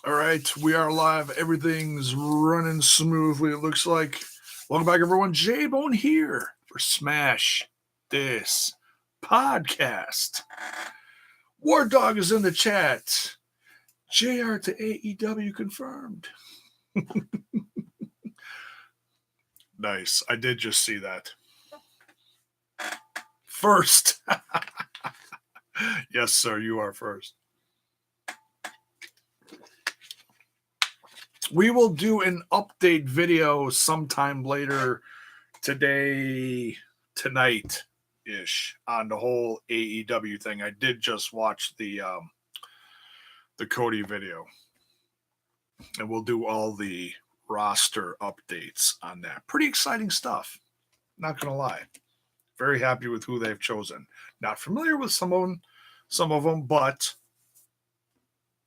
All right, we are live. Everything's running smoothly, it looks like. Welcome back, everyone. J-Bone here for Smash This Podcast. War Dog is in the chat. JR to AEW confirmed. Nice. I did just see that. First. Yes, sir, you are first. We will do an update video sometime later today, tonight-ish, on the whole AEW thing. I did just watch the Cody video, and we'll do all the roster updates on that. Pretty exciting stuff. Not gonna lie. Very happy with who they've chosen. Not familiar with some of them, but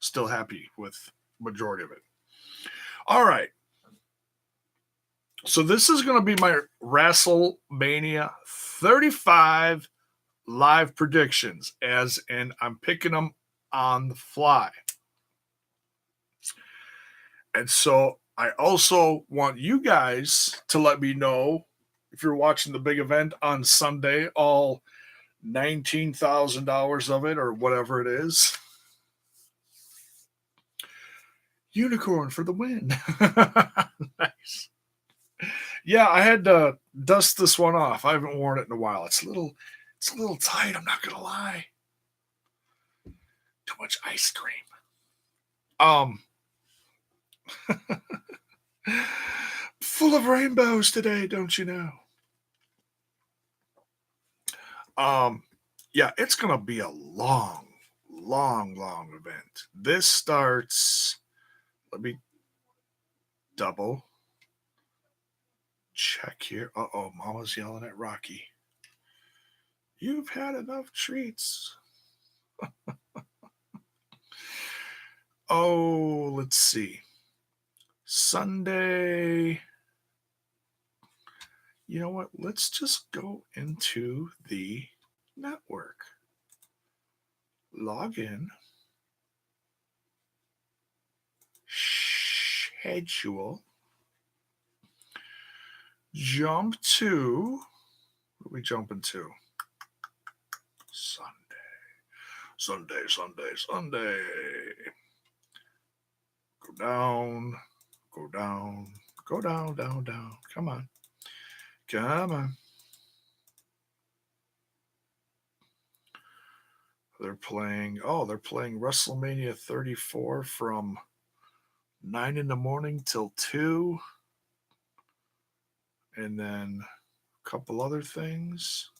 still happy with majority of it. All right. So this is going to be my WrestleMania 35 live predictions, as in I'm picking them on the fly. And so I also want you guys to let me know if you're watching the big event on Sunday, all $19,000 of it or whatever it is. Unicorn for the win. Nice. Yeah, I had to dust this one off. I haven't worn it in a while. It's a little tight, I'm not gonna lie. Too much ice cream. Full of rainbows today, don't you know? Yeah, it's gonna be a long event. This starts, let me double check here. Mama's yelling at Rocky. You've had enough treats. Oh, let's see. Sunday. You know what? Let's just go into the network. Log in. Schedule. Jump to. What are we jumping to? Sunday. Go down. Come on. They're playing WrestleMania 34 from 9 in the morning till 2. And then a couple other things.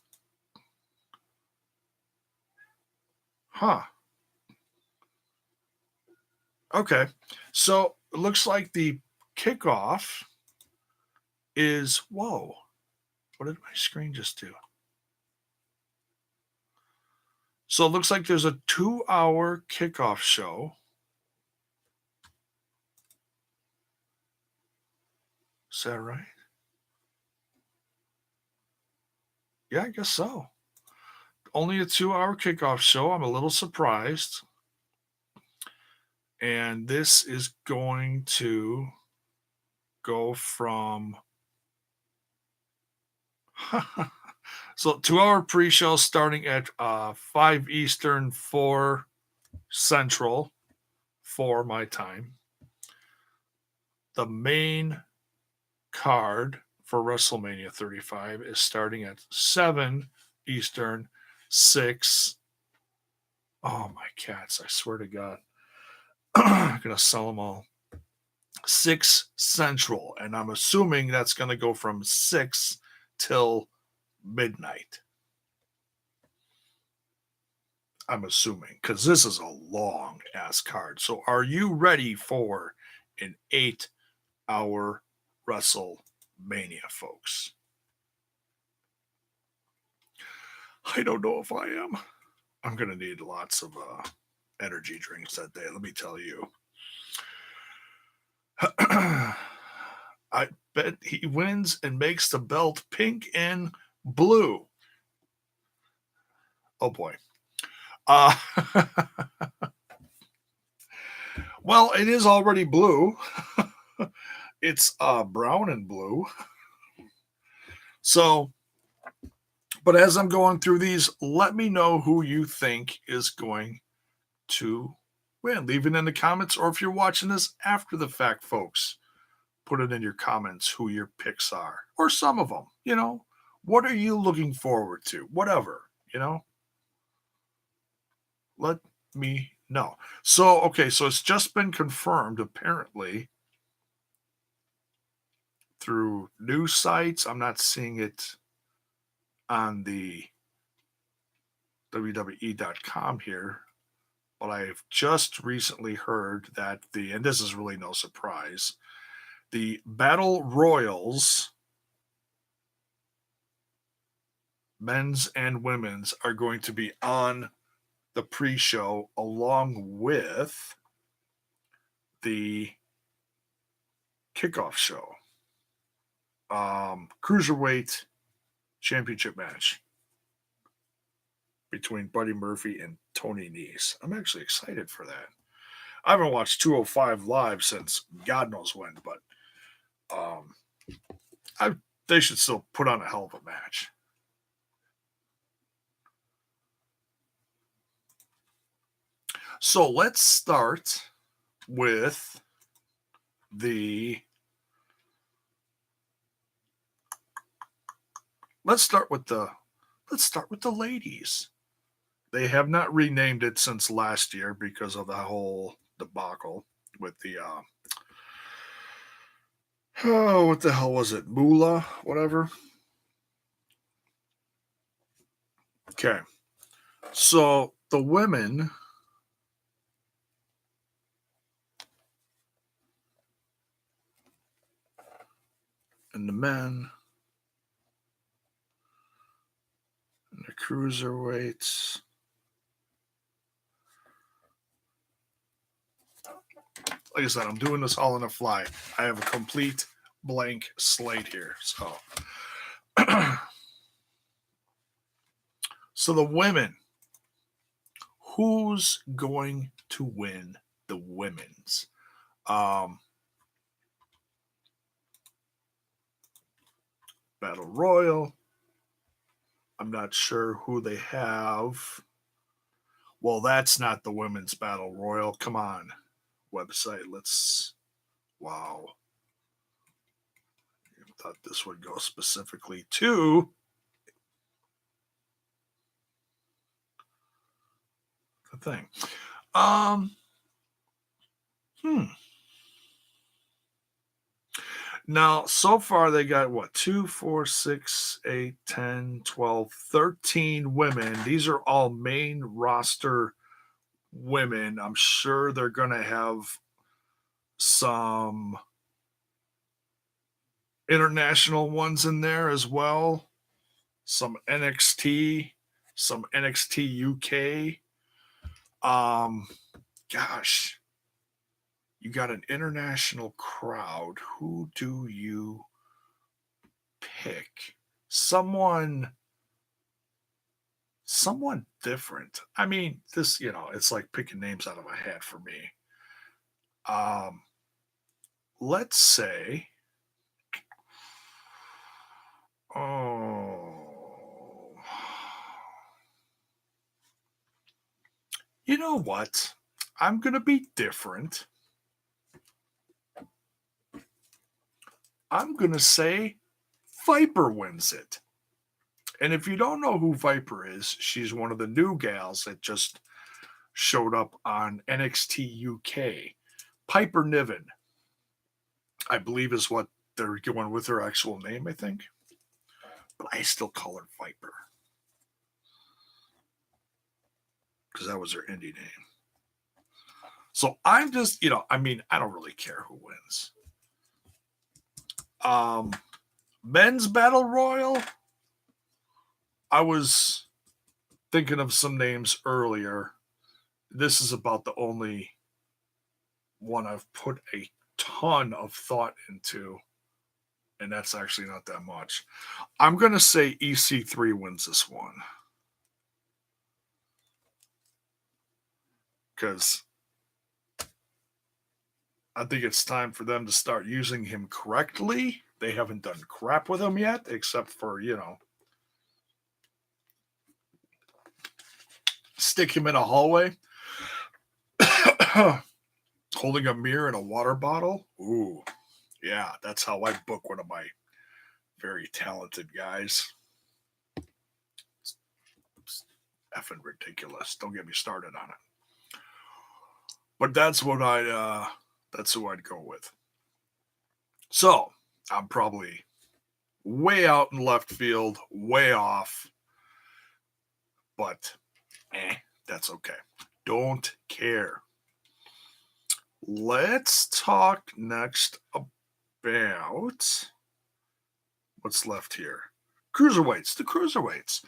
Huh. Okay. So it looks like the kickoff is, whoa. What did my screen just do? So it looks like there's a 2-hour kickoff show. Is that right? Yeah, I guess so. Only a 2-hour kickoff show. I'm a little surprised. And this is going to go from so 2-hour pre-show starting at 5 Eastern, 4 Central, 4 my time. The main card for WrestleMania 35 is starting at 7 Eastern, 6. Oh, my cats, I swear to God. I'm going to sell them all. 6 Central, and I'm assuming that's going to go from 6 till midnight. I'm assuming, because this is a long-ass card. So are you ready for an 8-hour WrestleMania, folks? I don't know if I am. I'm going to need lots of energy drinks that day, let me tell you. I bet he wins and makes the belt pink and blue. Oh boy. Well, it is already blue. It's brown and blue. So, but as I'm going through these, let me know who you think is going to win. Leave it in the comments, or if you're watching this after the fact, folks, put it in your comments who your picks are, or some of them. What are you looking forward to? Whatever, let me know. So, okay, so it's just been confirmed, apparently, through news sites. I'm not seeing it on the WWE.com here, but I've just recently heard that and this is really no surprise, the Battle Royals, men's and women's, are going to be on the pre-show along with the kickoff show. Cruiserweight championship match between Buddy Murphy and Tony Nese. I'm actually excited for that. I haven't watched 205 live since God knows when, but they should still put on a hell of a match. So let's start with the ladies. They have not renamed it since last year because of the whole debacle with the what the hell was it? Moolah, whatever. Okay. So the women and the men and the cruiserweights. Like I said, I'm doing this all on the fly. I have a complete blank slate here. So, so the women, who's going to win the women's? Battle Royal. I'm not sure who they have. Well, that's not the women's Battle Royal. Come on, website. Wow. I thought this would go specifically to the thing. Now, so far they got what? 2, 4, 6, 8, 10, 12, 13 women. These are all main roster women. I'm sure they're going to have some international ones in there as well. Some NXT, some NXT UK. Gosh, you got an international crowd. Who do you pick? Someone different. I mean, this, it's like picking names out of a hat for me. Let's say, you know what? I'm going to be different. I'm going to say Viper wins it. And if you don't know who Viper is, she's one of the new gals that just showed up on NXT UK. Piper Niven, I believe, is what they're going with her actual name, I think. But I still call her Viper because that was her indie name. So I'm just, I don't really care who wins. Men's Battle Royal, I was thinking of some names earlier. This is about the only one I've put a ton of thought into, and that's actually not that much. I'm going to say EC3 wins this one. Because I think it's time for them to start using him correctly. They haven't done crap with him yet, except for, stick him in a hallway, holding a mirror and a water bottle. Ooh, yeah, that's how I book one of my very talented guys. It's effing ridiculous. Don't get me started on it. But that's who I'd go with. So I'm probably way out in left field, way off. But that's okay. Don't care. Let's talk next about what's left here. Cruiserweights, the Cruiserweights.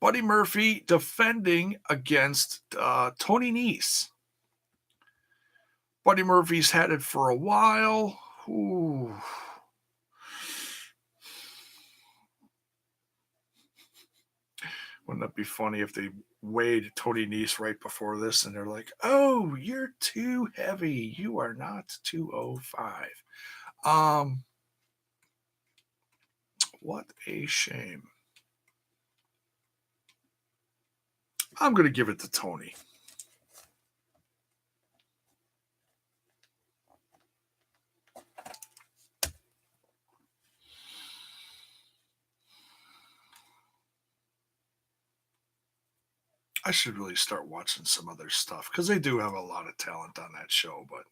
Buddy Murphy defending against Tony Nese. Buddy Murphy's had it for a while. Ooh. Wouldn't that be funny if they weighed Tony Nese right before this and they're like, oh, you're too heavy. You are not 205. What a shame. I'm going to give it to Tony. I should really start watching some other stuff because they do have a lot of talent on that show, but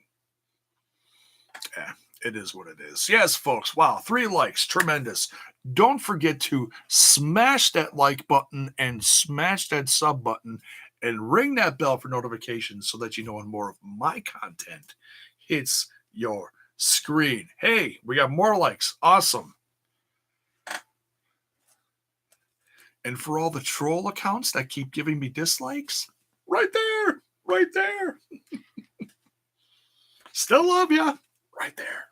it is what it is. Yes, folks. Wow, 3 likes. Tremendous. Don't forget to smash that like button and smash that sub button and ring that bell for notifications so that you know when more of my content hits your screen. Hey, we got more likes. Awesome. And for all the troll accounts that keep giving me dislikes, right there, right there. Still love you, right there.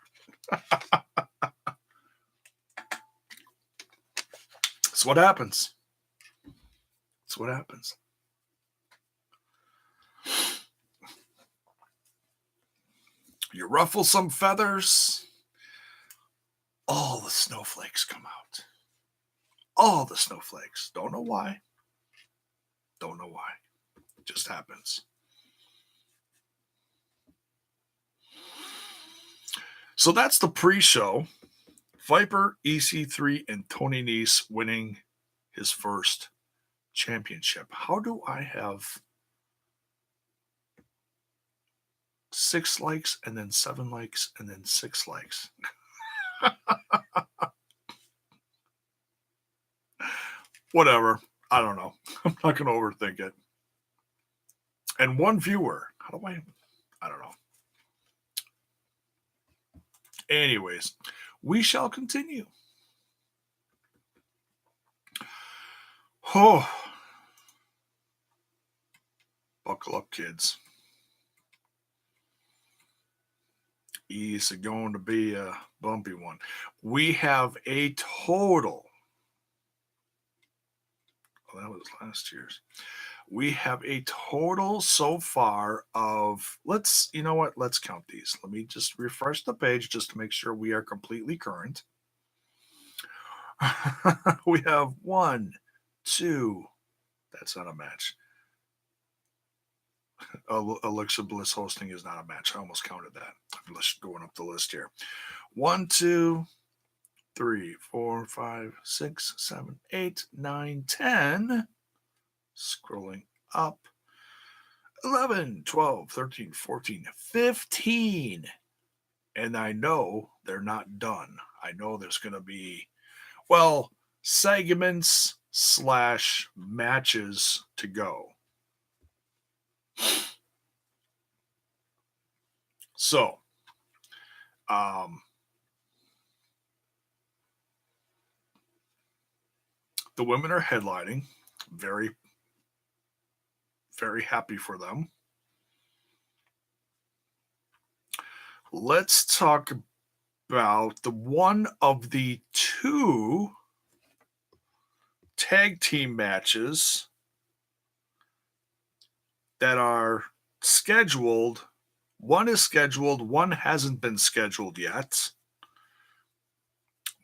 That's what happens. That's what happens. You ruffle some feathers, all the snowflakes come out. All the snowflakes. Don't know why. Don't know why. It just happens. So that's the pre-show. Viper, EC3, and Tony Nese winning his first championship. How do I have 6 likes and then 7 likes and then 6 likes? Whatever. I don't know. I'm not going to overthink it. And 1 viewer. How do I don't know. Anyways, we shall continue. Oh. Buckle up, kids. It's going to be a bumpy one. We have a total. Oh, that was last year's. We have a total so far of, you know what? Let's count these. Let me just refresh the page just to make sure we are completely current. We have 1, 2. That's not a match. Alexa Bliss hosting is not a match. I almost counted that. I'm just going up the list here. 1, 2, 3, 4, 5, 6, 7, 8, 9, 10. Scrolling up. 11, 12, 13, 14, 15. And I know they're not done. I know there's going to be, segments / matches to go. So, the women are headlining. Very, very happy for them. Let's talk about the one of the 2 tag team matches that are scheduled One is scheduled, one hasn't been scheduled yet.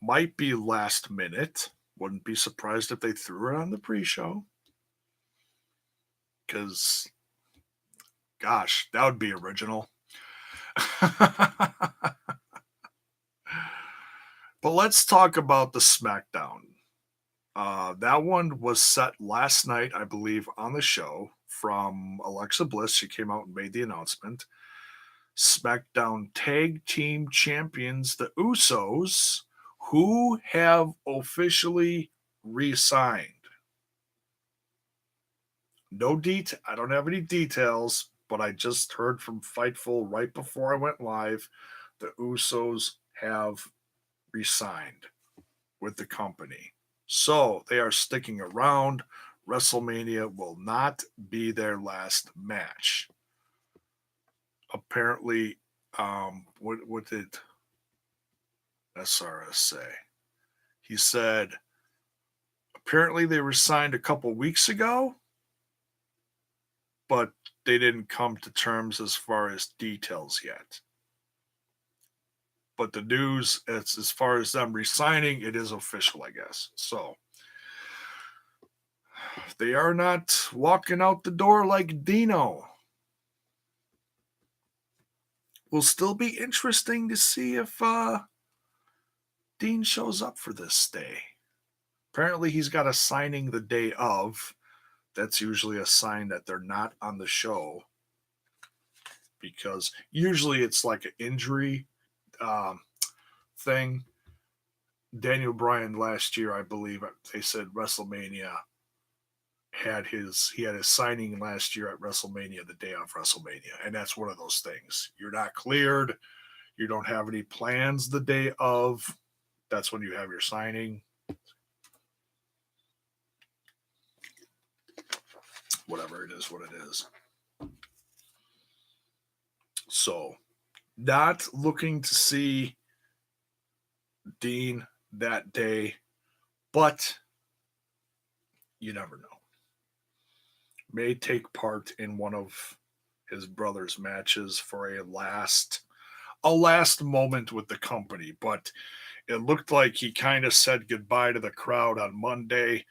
Might be last minute. Wouldn't be surprised if they threw it on the pre-show. Because, gosh, that would be original. But let's talk about the Smackdown. That one was set last night, I believe, on the show from Alexa Bliss. She came out and made the announcement. Smackdown Tag Team Champions, the Usos, who have officially re-signed. I don't have any details, but I just heard from Fightful right before I went live. The Usos have re-signed with the company. So they are sticking around. WrestleMania will not be their last match. Apparently, what did SRS say? He said, apparently they were signed a couple weeks ago, but they didn't come to terms as far as details yet. But the news, as far as them resigning, it is official, I guess. So they are not walking out the door like Dino. Will still be interesting to see if Dean shows up for this day. Apparently, he's got a signing the day of. That's usually a sign that they're not on the show, because usually it's like an injury thing. Daniel Bryan last year, I believe, they said WrestleMania he had his signing last year at WrestleMania, the day of WrestleMania, and that's one of those things. You're not cleared, you don't have any plans the day of. That's when you have your signing. Whatever it is, what it is. So, not looking to see Dean that day, but you never know. May take part in one of his brother's matches for a last moment with the company, but it looked like he kind of said goodbye to the crowd on Monday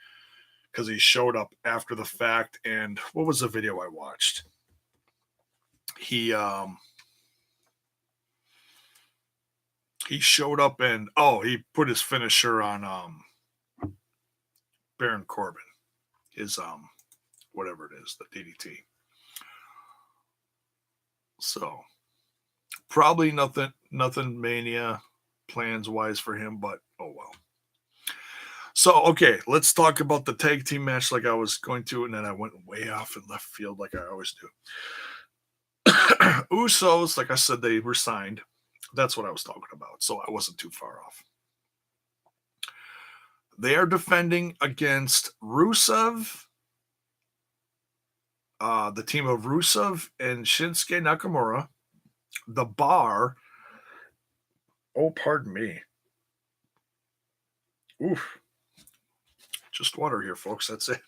because he showed up after the fact. And what was the video I watched? He showed up and he put his finisher on Baron Corbin, his whatever it is, the DDT. So probably nothing Mania plans wise for him, but oh well. So okay, let's talk about the tag team match like I was going to, and then I went way off in left field like I always do. Usos, like I said, they were signed. That's what I was talking about, so I wasn't too far off. They are defending against Rusev, the team of Rusev and Shinsuke Nakamura, the Bar. Oh, pardon me. Oof. Just water here, folks. That's it.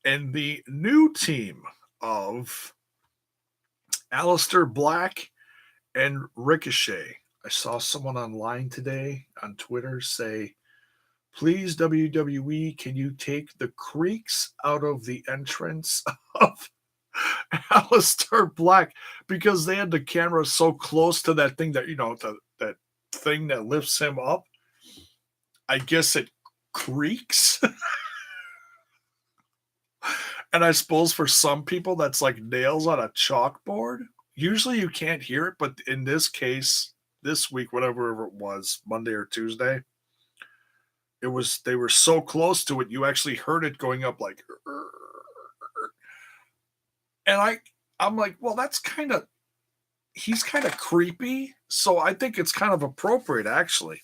And the new team of Aleister Black and Ricochet. I saw someone online today on Twitter say, please, WWE, can you take the creaks out of the entrance of Aleister Black? Because they had the camera so close to that thing that, that thing that lifts him up. I guess it creaks. And I suppose for some people that's like nails on a chalkboard. Usually you can't hear it, but in this case, this week, whatever it was, Monday or Tuesday, they were so close to it, you actually heard it going up like, and I'm like, well, he's kind of creepy, so I think it's kind of appropriate actually.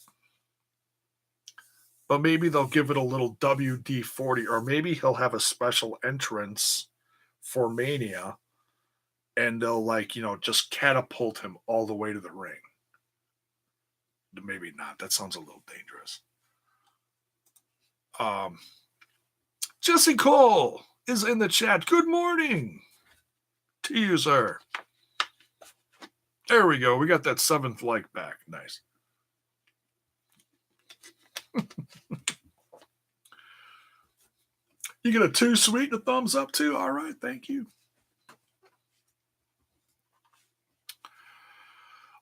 But maybe they'll give it a little WD-40, or maybe he'll have a special entrance for Mania, and they'll just catapult him all the way to the ring. Maybe not. That sounds a little dangerous. Jesse Cole is in the chat. Good morning. to you, sir. There we go. We got that 7th like back. Nice. You get a 2 sweet and a thumbs up too. All right. Thank you.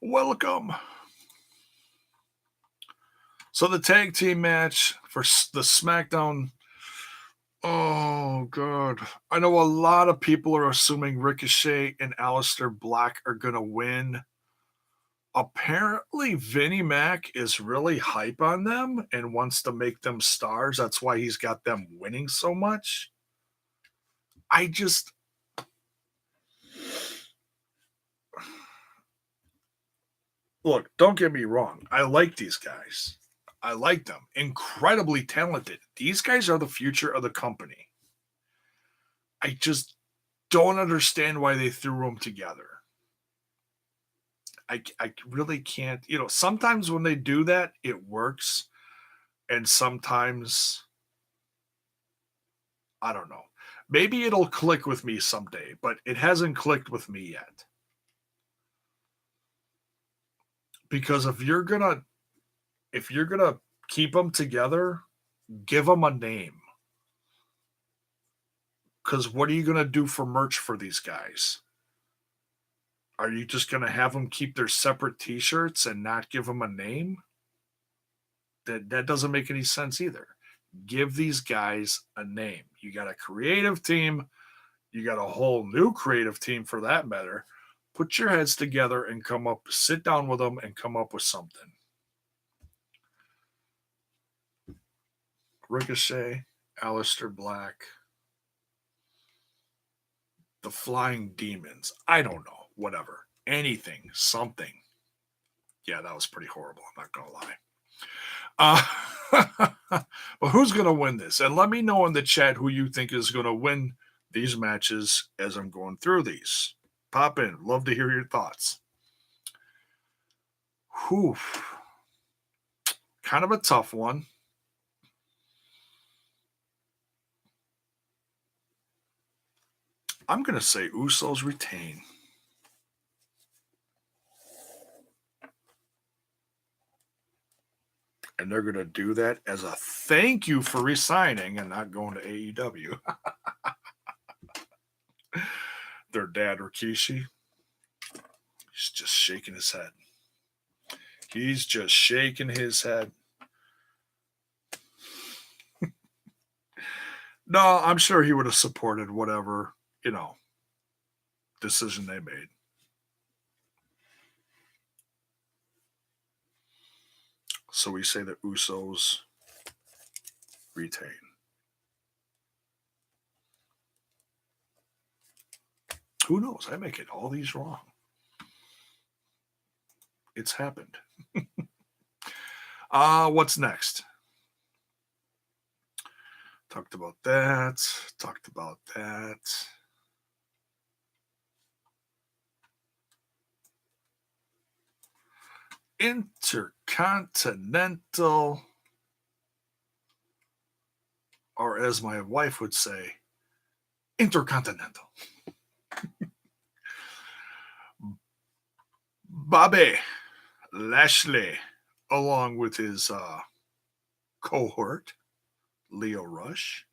Welcome. So the tag team match for the SmackDown. Oh, God. I know a lot of people are assuming Ricochet and Aleister Black are going to win. Apparently, Vinnie Mac is really hype on them and wants to make them stars. That's why he's got them winning so much. Look, don't get me wrong. I like these guys. I like them. Incredibly talented. These guys are the future of the company. I just don't understand why they threw them together. I really can't. Sometimes when they do that, it works. And sometimes, I don't know. Maybe it'll click with me someday, but it hasn't clicked with me yet. Because if you're gonna keep them together, give them a name. Because what are you gonna do for merch for these guys? Are you just gonna have them keep their separate T-shirts and not give them a name? That doesn't make any sense either. Give these guys a name. You got a creative team. You got a whole new creative team for that matter. Put your heads together and sit down with them and come up with something. Ricochet, Aleister Black, the Flying Demons. I don't know. Whatever. Anything. Something. Yeah, that was pretty horrible. I'm not going to lie. But who's going to win this? And let me know in the chat who you think is going to win these matches as I'm going through these. Pop in. Love to hear your thoughts. Whew. Kind of a tough one. I'm going to say Usos retain. And they're going to do that as a thank you for resigning and not going to AEW. Their dad, Rikishi, he's just shaking his head. He's just shaking his head. No, I'm sure he would have supported whatever, decision they made. So we say the Usos retain. Who knows? I may get all these wrong. It's happened. What's next? Talked about that. Intercontinental, or as my wife would say, Intercontinental. Bobby Lashley, along with his cohort, Lio Rush.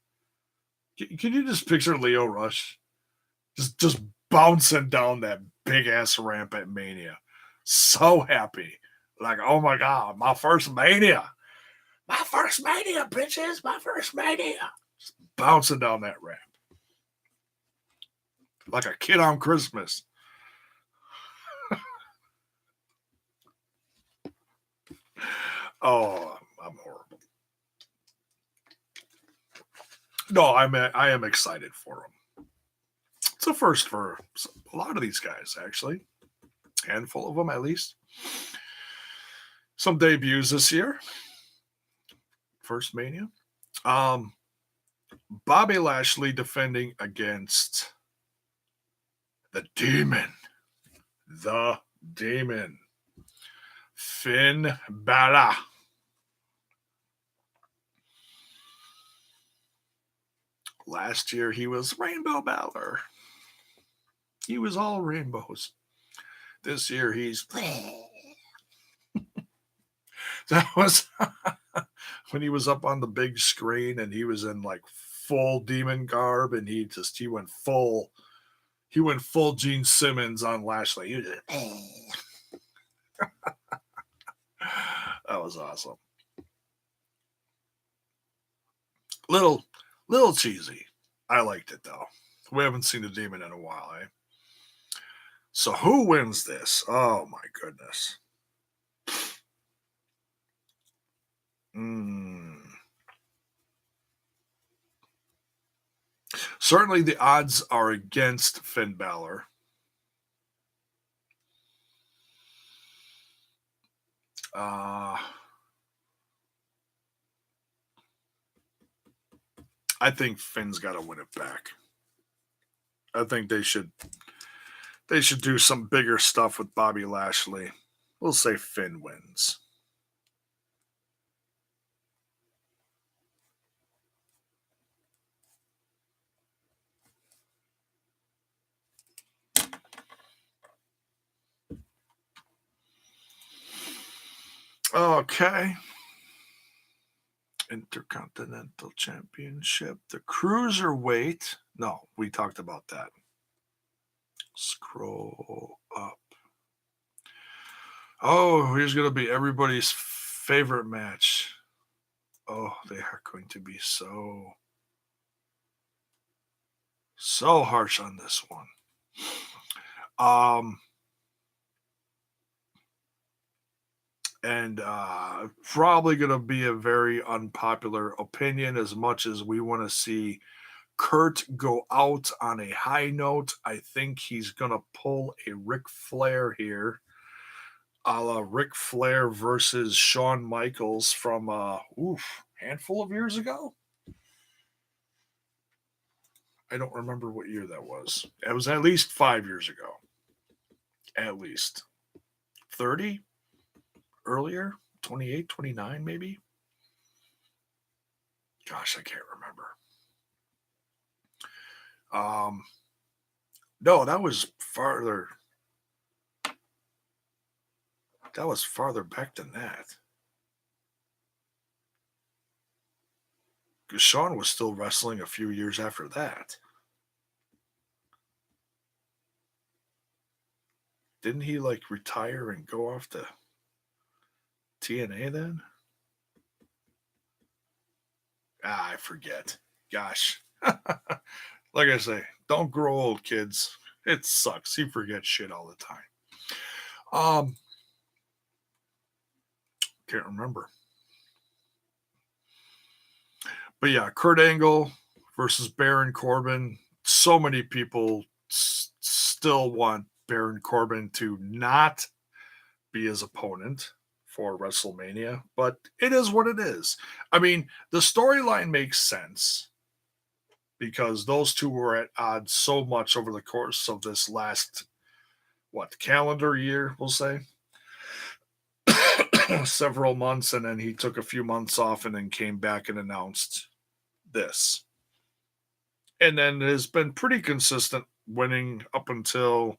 Can you just picture Lio Rush just bouncing down that big ass ramp at Mania? So happy. Like, oh my God, my first Mania. My first Mania, bitches. My first Mania. Just bouncing down that ramp. Like a kid on Christmas. Oh, I'm horrible. No, I am excited for them. It's a first for a lot of these guys, actually. Handful of them, at least. Some debuts this year. First Mania. Bobby Lashley defending against the Demon. The Demon. Finn Balor. Last year he was Rainbow Balor. He was all rainbows. This year he's that was when he was up on the big screen and he was in like full demon garb and he went full Gene Simmons on Lashley. He was just, that was awesome. Little cheesy. I liked it though. We haven't seen the demon in a while, eh? So who wins this? Oh my goodness. Certainly the odds are against Finn Balor. I think Finn's got to win it back. I think they should do some bigger stuff with Bobby Lashley. We'll say Finn wins. Okay. Intercontinental Championship. The Cruiserweight. No, we talked about that. Scroll up. Oh, here's going to be everybody's favorite match. Oh, they are going to be so harsh on this one. And probably going to be a very unpopular opinion as much as we want to see Kurt go out on a high note. I think he's going to pull a Ric Flair here, a la Ric Flair versus Shawn Michaels from handful of years ago. I don't remember what year that was. It was at least 5 years ago. At least 30 earlier, 28, 29 maybe. Gosh, I can't remember. No, that was farther. That was farther back than that. Because Shawn was still wrestling a few years after that. Didn't he like retire and go off to TNA then? I forget. Gosh. Like I say, don't grow old, kids. It sucks. You forget shit all the time. Can't remember. But yeah, Kurt Angle versus Baron Corbin. So many people still want Baron Corbin to not be his opponent for WrestleMania, but it is what it is. I mean, the storyline makes sense because those two were at odds so much over the course of this last, calendar year, we'll say. Several months, and then he took a few months off and then came back and announced this. And then has been pretty consistent winning up until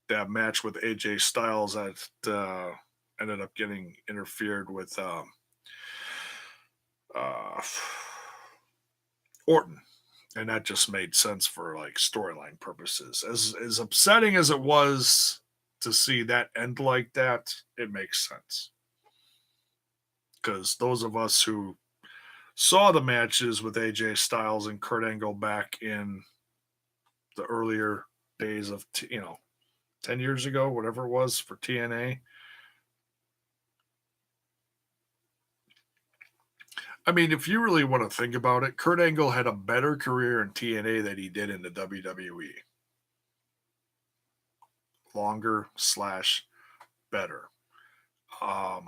that match with AJ Styles that ended up getting interfered with Orton. And that just made sense for like storyline purposes. As upsetting as it was to see that end like that, it makes sense. Because those of us who saw the matches with AJ Styles and Kurt Angle back in the earlier days of 10 years ago, whatever it was for TNA. I mean, if you really want to think about it, Kurt Angle had a better career in TNA than he did in the WWE. Longer / better. I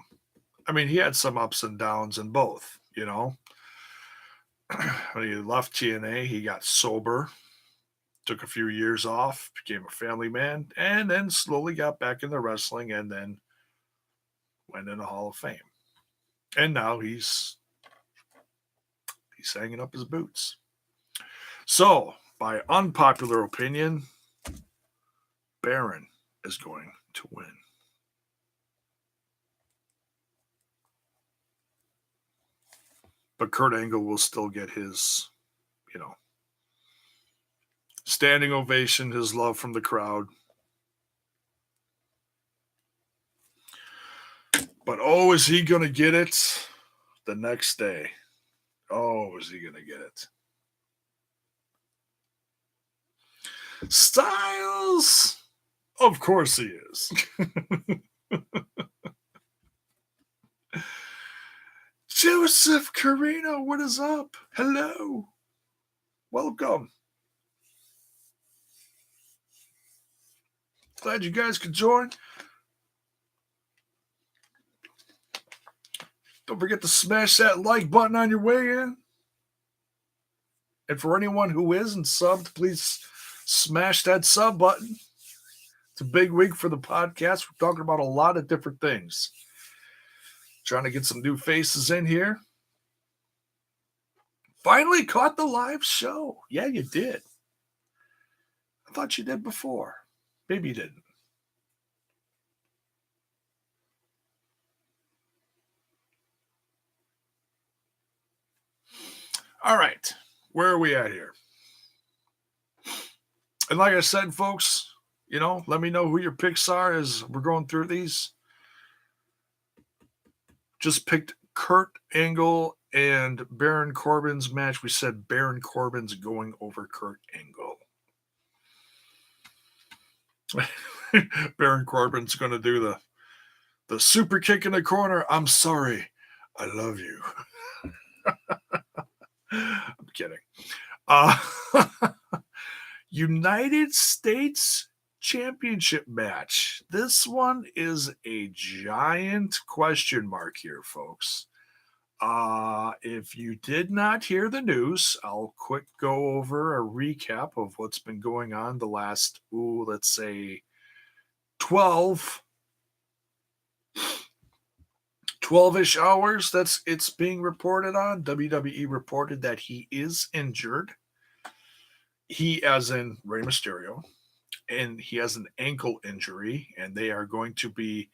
mean, he had some ups and downs in both, When he left TNA, he got sober, took a few years off, became a family man, and then slowly got back into wrestling and then went in the Hall of Fame. And now he's hanging up his boots. So by unpopular opinion, Baron is going to win. But Kurt Angle will still get his, standing ovation, his love from the crowd. But oh, is he going to get it the next day? Oh, is he going to get it? Styles! Of course he is. Joseph Carino, what is up? Hello. Welcome. Glad you guys could join. Don't forget to smash that like button on your way in. And for anyone who isn't subbed, please smash that sub button. It's a big week for the podcast. We're talking about a lot of different things. Trying to get some new faces in here. Finally caught the live show. Yeah, you did. I thought you did before. Maybe you didn't. All right. Where are we at here? And like I said, folks, let me know who your picks are as we're going through these. Just picked Kurt Angle and Baron Corbin's match. We said Baron Corbin's going over Kurt Angle. Baron Corbin's going to do the super kick in the corner. I'm sorry. I love you. I'm kidding. United States Championship match. This one is a giant question mark here, folks. If you did not hear the news, I'll quick go over a recap of what's been going on the last, let's say 12-ish hours. It's being reported on. WWE reported that he is injured. He, as in Rey Mysterio, and he has an ankle injury, and they are going to be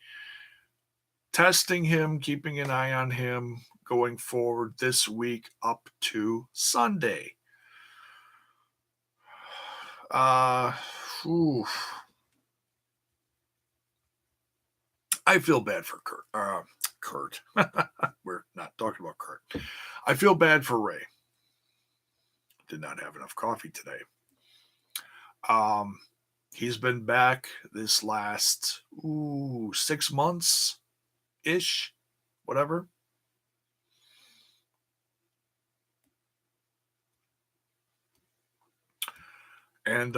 testing him, keeping an eye on him going forward this week up to Sunday. I feel bad for Kurt. We're not talking about Kurt. I feel bad for Ray. Did not have enough coffee today. He's been back this last 6 months ish, whatever. And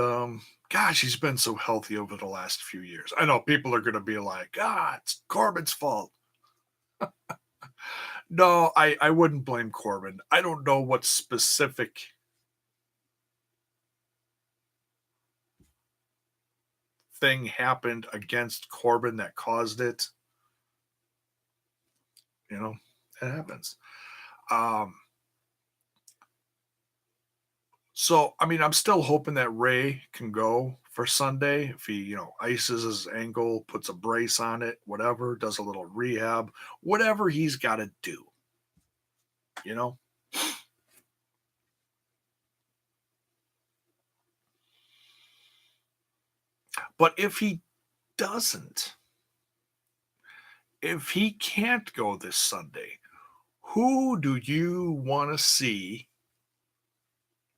gosh, he's been so healthy over the last few years. I know people are going to be like, it's Corbin's fault. No, I wouldn't blame Corbin. I don't know what specific thing happened against Corbin that caused it. It happens. So, I'm still hoping that Ray can go for Sunday. If he, ices his ankle, puts a brace on it, whatever, does a little rehab, whatever he's got to do. But if he doesn't, if he can't go this Sunday, who do you want to see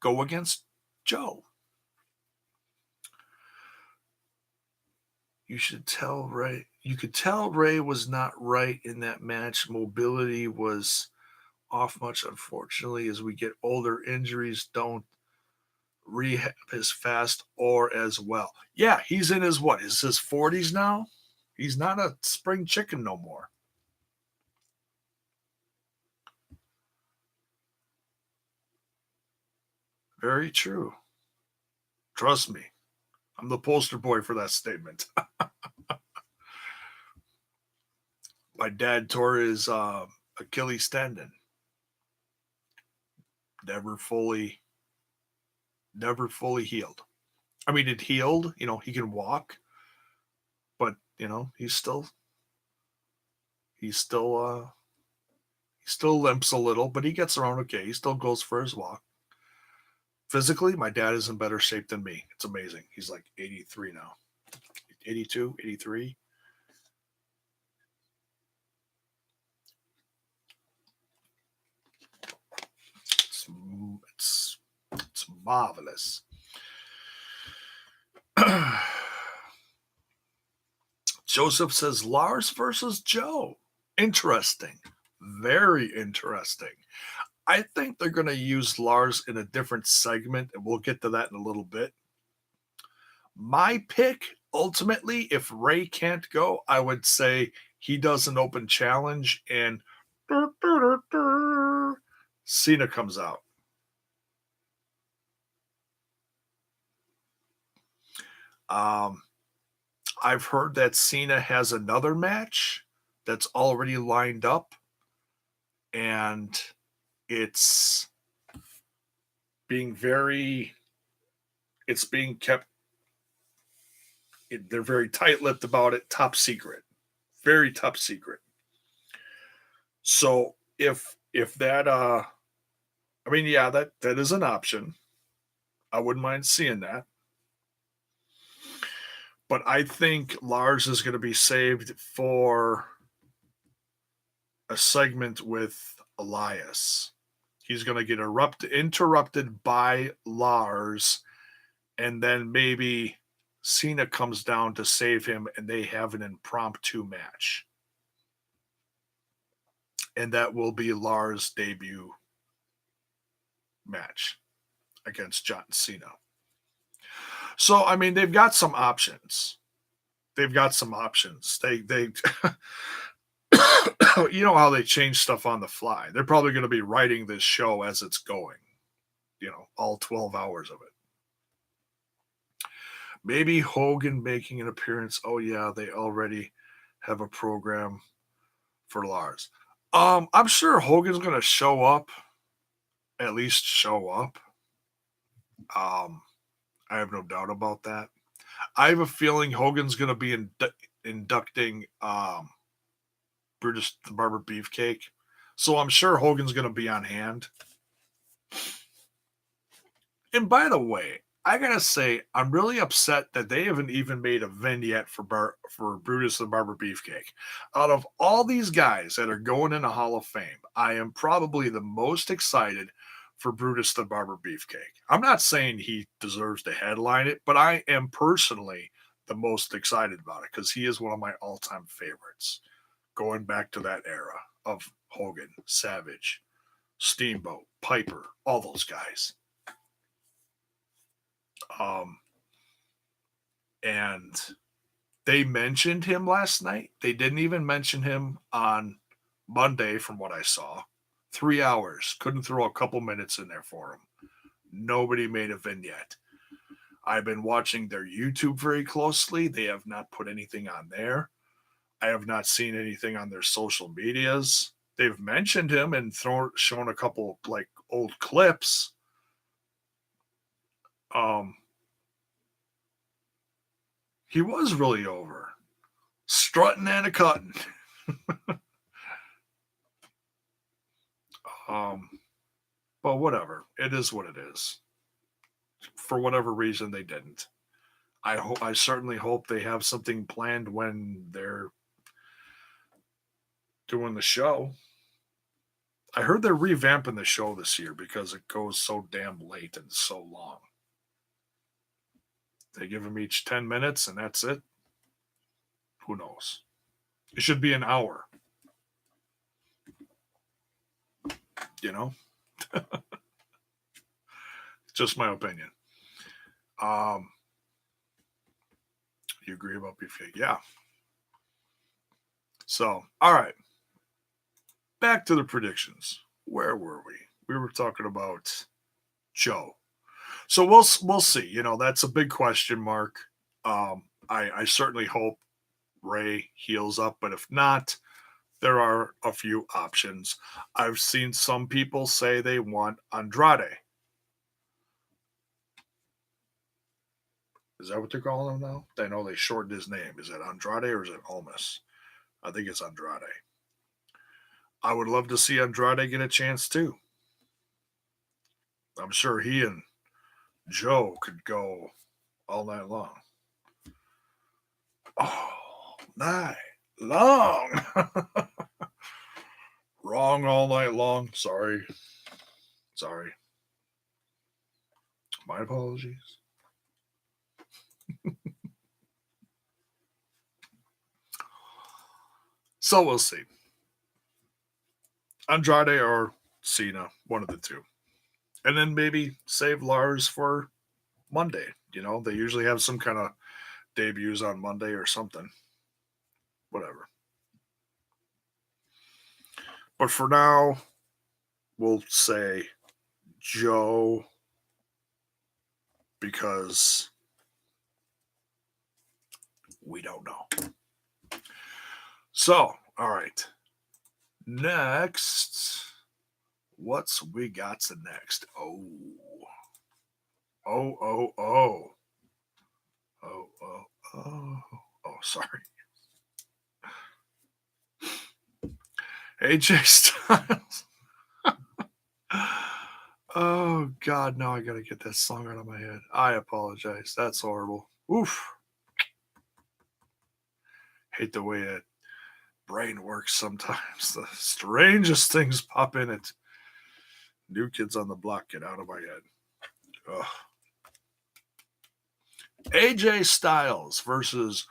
go against Joe? You should tell Ray. You could tell Ray was not right in that match. Mobility was off much, unfortunately. As we get older, injuries don't rehab as fast or as well. Yeah, he's in his 40s now? He's not a spring chicken no more. Very true. Trust me. I'm the poster boy for that statement. My dad tore his Achilles tendon. Never fully never fully healed. I mean, it healed. He can walk, but he's still he still limps a little, but he gets around okay. He still goes for his walk. Physically, my dad is in better shape than me. It's amazing. He's like 83 now. 82, 83. It's marvelous. Joseph says Lars versus Joe. Interesting. Very interesting. I think they're going to use Lars in a different segment, and we'll get to that in a little bit. My pick, ultimately, if Ray can't go, I would say he does an open challenge and Cena comes out. I've heard that Cena has another match that's already lined up, and it's being kept. They're very tight-lipped about it. Top secret, very top secret. So if that, I mean, yeah, that is an option. I wouldn't mind seeing that. But I think Lars is going to be saved for a segment with Elias. He's going to get interrupted by Lars, and then maybe Cena comes down to save him, and they have an impromptu match. And that will be Lars' debut match against John Cena. So, I mean, they've got some options. They you know how they change stuff on the fly. They're probably going to be writing this show as it's going, all 12 hours of it. Maybe Hogan making an appearance. Oh, yeah, they already have a program for Lars. I'm sure Hogan's going to show up, at least show up. I have no doubt about that. I have a feeling Hogan's going to be inducting Brutus the Barber Beefcake. So I'm sure Hogan's going to be on hand. And by the way, I got to say, I'm really upset that they haven't even made a vignette for Brutus the Barber Beefcake. Out of all these guys that are going in a Hall of Fame, I am probably the most excited for Brutus the Barber Beefcake. I'm not saying he deserves to headline it, but I am personally the most excited about it because he is one of my all-time favorites. Going back to that era of Hogan, Savage, Steamboat, Piper, all those guys. And they mentioned him last night. They didn't even mention him on Monday, from what I saw. 3 hours. Couldn't throw a couple minutes in there for him. Nobody made a vignette. I've been watching their YouTube very closely. They have not put anything on there. I have not seen anything on their social medias. They've mentioned him and shown a couple like old clips. He was really over. Strutting and a cutting. But whatever. It is what it is. For whatever reason, they didn't. I certainly hope they have something planned when they're doing the show. I heard they're revamping the show this year because it goes so damn late and so long. They give them each 10 minutes and that's it. Who knows? It should be an hour. Just my opinion. You agree about Beefcake? Yeah. So, all right. Back to the predictions. Where were we? We were talking about Joe. So we'll see. That's a big question mark. I certainly hope Ray heals up, but if not, there are a few options. I've seen some people say they want Andrade. Is that what they're calling him now? I know they shortened his name. Is it Andrade or is it Almas? I think it's Andrade. I would love to see Andrade get a chance too. I'm sure he and Joe could go all night long. All night long. Wrong all night long. Sorry. Sorry. My apologies. So we'll see. Andrade or Cena, one of the two. And then maybe save Lars for Monday. You know, they usually have some kind of debuts on Monday or something. Whatever. But for now, we'll say Joe because we don't know. So, all right. Next, what's we got to next? Oh, oh, oh, oh, oh, oh, oh, oh, sorry. AJ Styles. Oh, God, now I got to get that song out of my head. I apologize. That's horrible. Oof. Hate the way it brain works sometimes. The strangest things pop in it. New Kids on the Block, get out of my head. Ugh. AJ Styles versus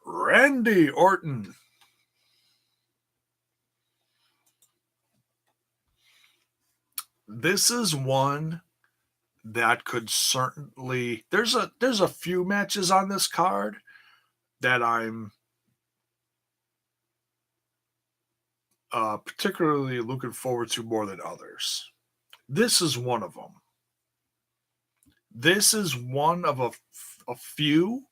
Randy Orton. This is one that could certainly there's a few matches on this card that I'm particularly looking forward to more than others. This is one of them. This is one of a few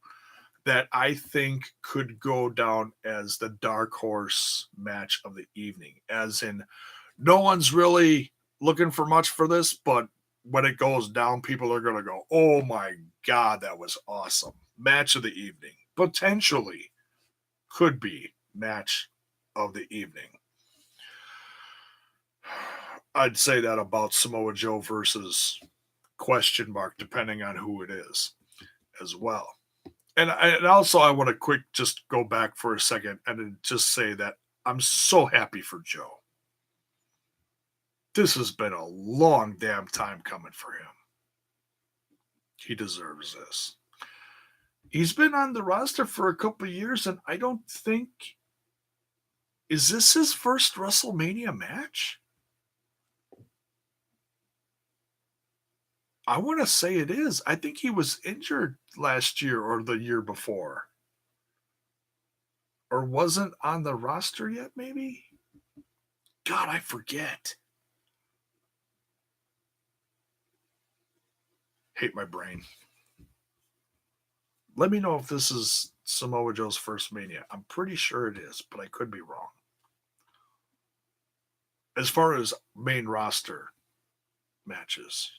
that I think could go down as the dark horse match of the evening. As in, no one's really looking for much for this, but when it goes down, people are going to go, oh my God, that was awesome. Match of the evening. Potentially could be match of the evening. I'd say that about Samoa Joe versus question mark, depending on who it is as well. And also, I want to quick just go back for a second and just say that I'm so happy for Joe. This has been a long damn time coming for him. He deserves this. He's been on the roster for a couple of years, and I don't think. Is this his first WrestleMania match? I want to say it is. I think he was injured last year or the year before. Or wasn't on the roster yet, maybe? God, I forget. Hate my brain. Let me know if this is Samoa Joe's first Mania. I'm pretty sure it is, but I could be wrong. As far as main roster matches.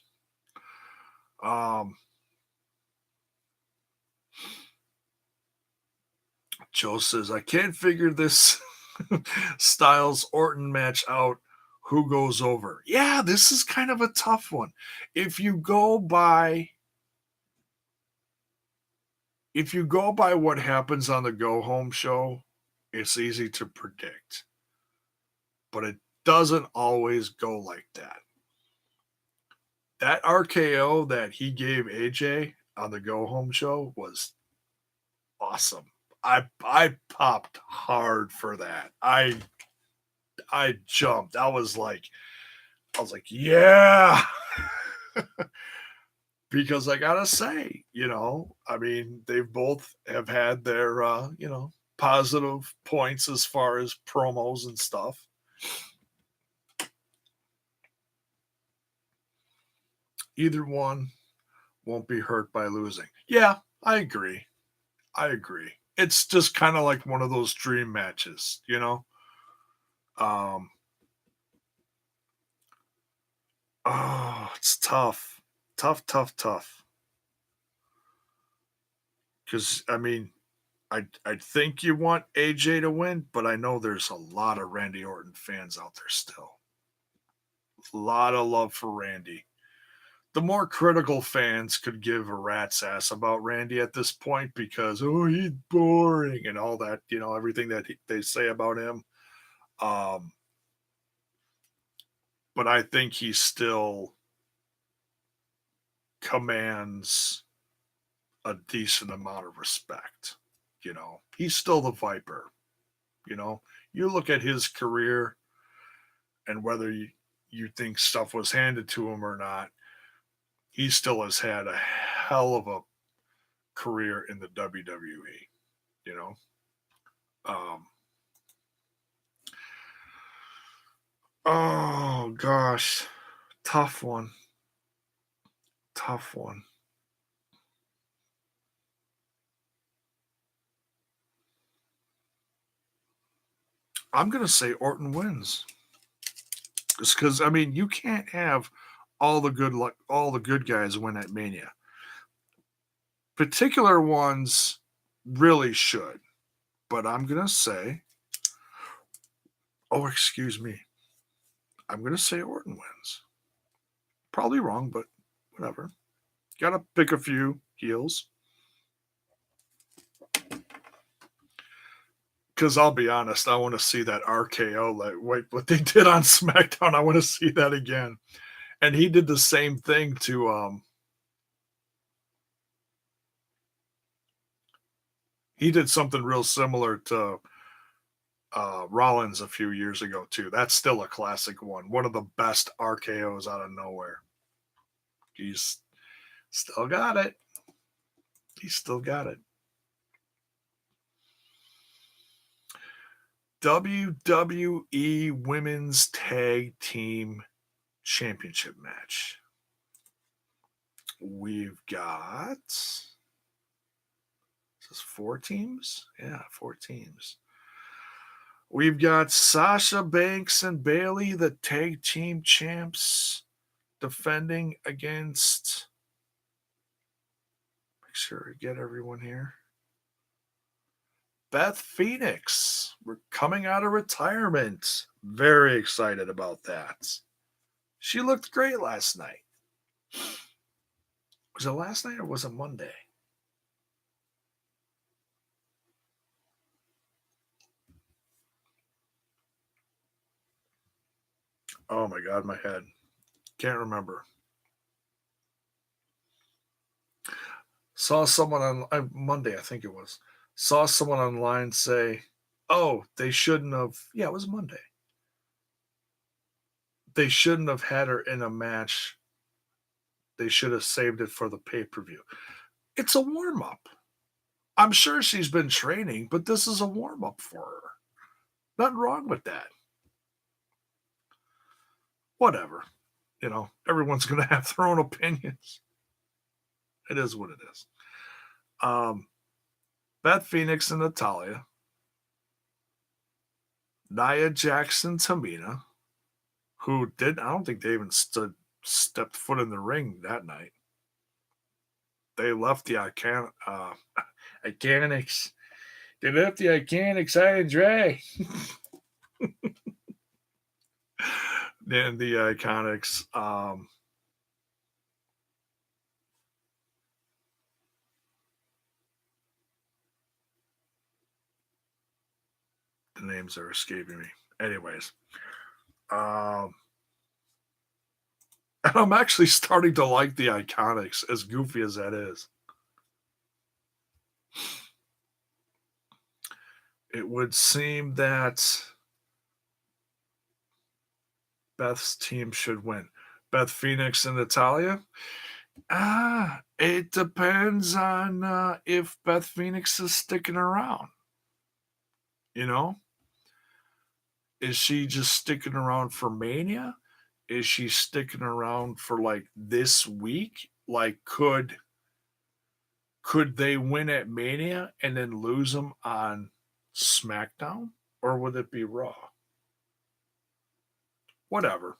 Joe says, I can't figure this Styles Orton match out. Who goes over? Yeah, this is kind of a tough one. If you go by what happens on the Go Home show, it's easy to predict. But it doesn't always go like that. That RKO that he gave AJ on the Go Home show was awesome. I popped hard for that. I jumped. I was like, yeah. Because I gotta say, I mean, they both have had their positive points as far as promos and stuff. Either one won't be hurt by losing. Yeah, I agree. It's just kind of like one of those dream matches, Oh, it's tough. Tough. Because, I mean, I think you want AJ to win, but I know there's a lot of Randy Orton fans out there still. A lot of love for Randy. The more critical fans could give a rat's ass about Randy at this point because, oh, he's boring and all that, everything that they say about him. Um, but I think he still commands a decent amount of respect. He's still the Viper. You look at his career and whether you think stuff was handed to him or not, he still has had a hell of a career in the WWE. You know, um, oh gosh, tough one, tough one. I'm gonna say Orton wins. Just because I mean you can't have all the good guys win at Mania. Particular ones really should, but I'm gonna say, oh excuse me, I'm gonna say Orton wins. Probably wrong, but whatever. Gotta pick a few heels. Because I'll be honest, I want to see that RKO. Like, wait, what they did on SmackDown, I want to see that again. And he did the same thing to he did something real similar to Rollins a few years ago too. That's still a classic one of the best RKOs out of nowhere. He's still got it. He's still got it. WWE Women's Tag Team Championship match. We've got, is this 4 teams? Yeah, 4 teams. We've got Sasha Banks and Bayley, the tag team champs, defending against, make sure we get everyone here, Beth Phoenix. We're coming out of retirement. Very excited about that. She looked great last night. Was it last night or was it Monday? Oh my God, my head. Can't remember. Saw someone on Monday, I think it was. Saw someone online say, oh, they shouldn't have. Yeah, it was Monday. They shouldn't have had her in a match. They should have saved it for the pay per view. It's a warm up. I'm sure she's been training, but this is a warm up for her. Nothing wrong with that. Whatever. Everyone's going to have their own opinions. It is what it is. Beth Phoenix and Natalya. Nia Jackson, Tamina, who I don't think they even stepped foot in the ring that night. They left the Iconics. They left the Iconics, Andrade. Then the Iconics. The names are escaping me. Anyways, and I'm actually starting to like the Iconics, as goofy as that is. It would seem that Beth's team should win. Beth Phoenix and Natalya? It depends on if Beth Phoenix is sticking around. Is she just sticking around for Mania? Is she sticking around for like this week? Like, could they win at Mania and then lose them on SmackDown? Or would it be Raw? Whatever.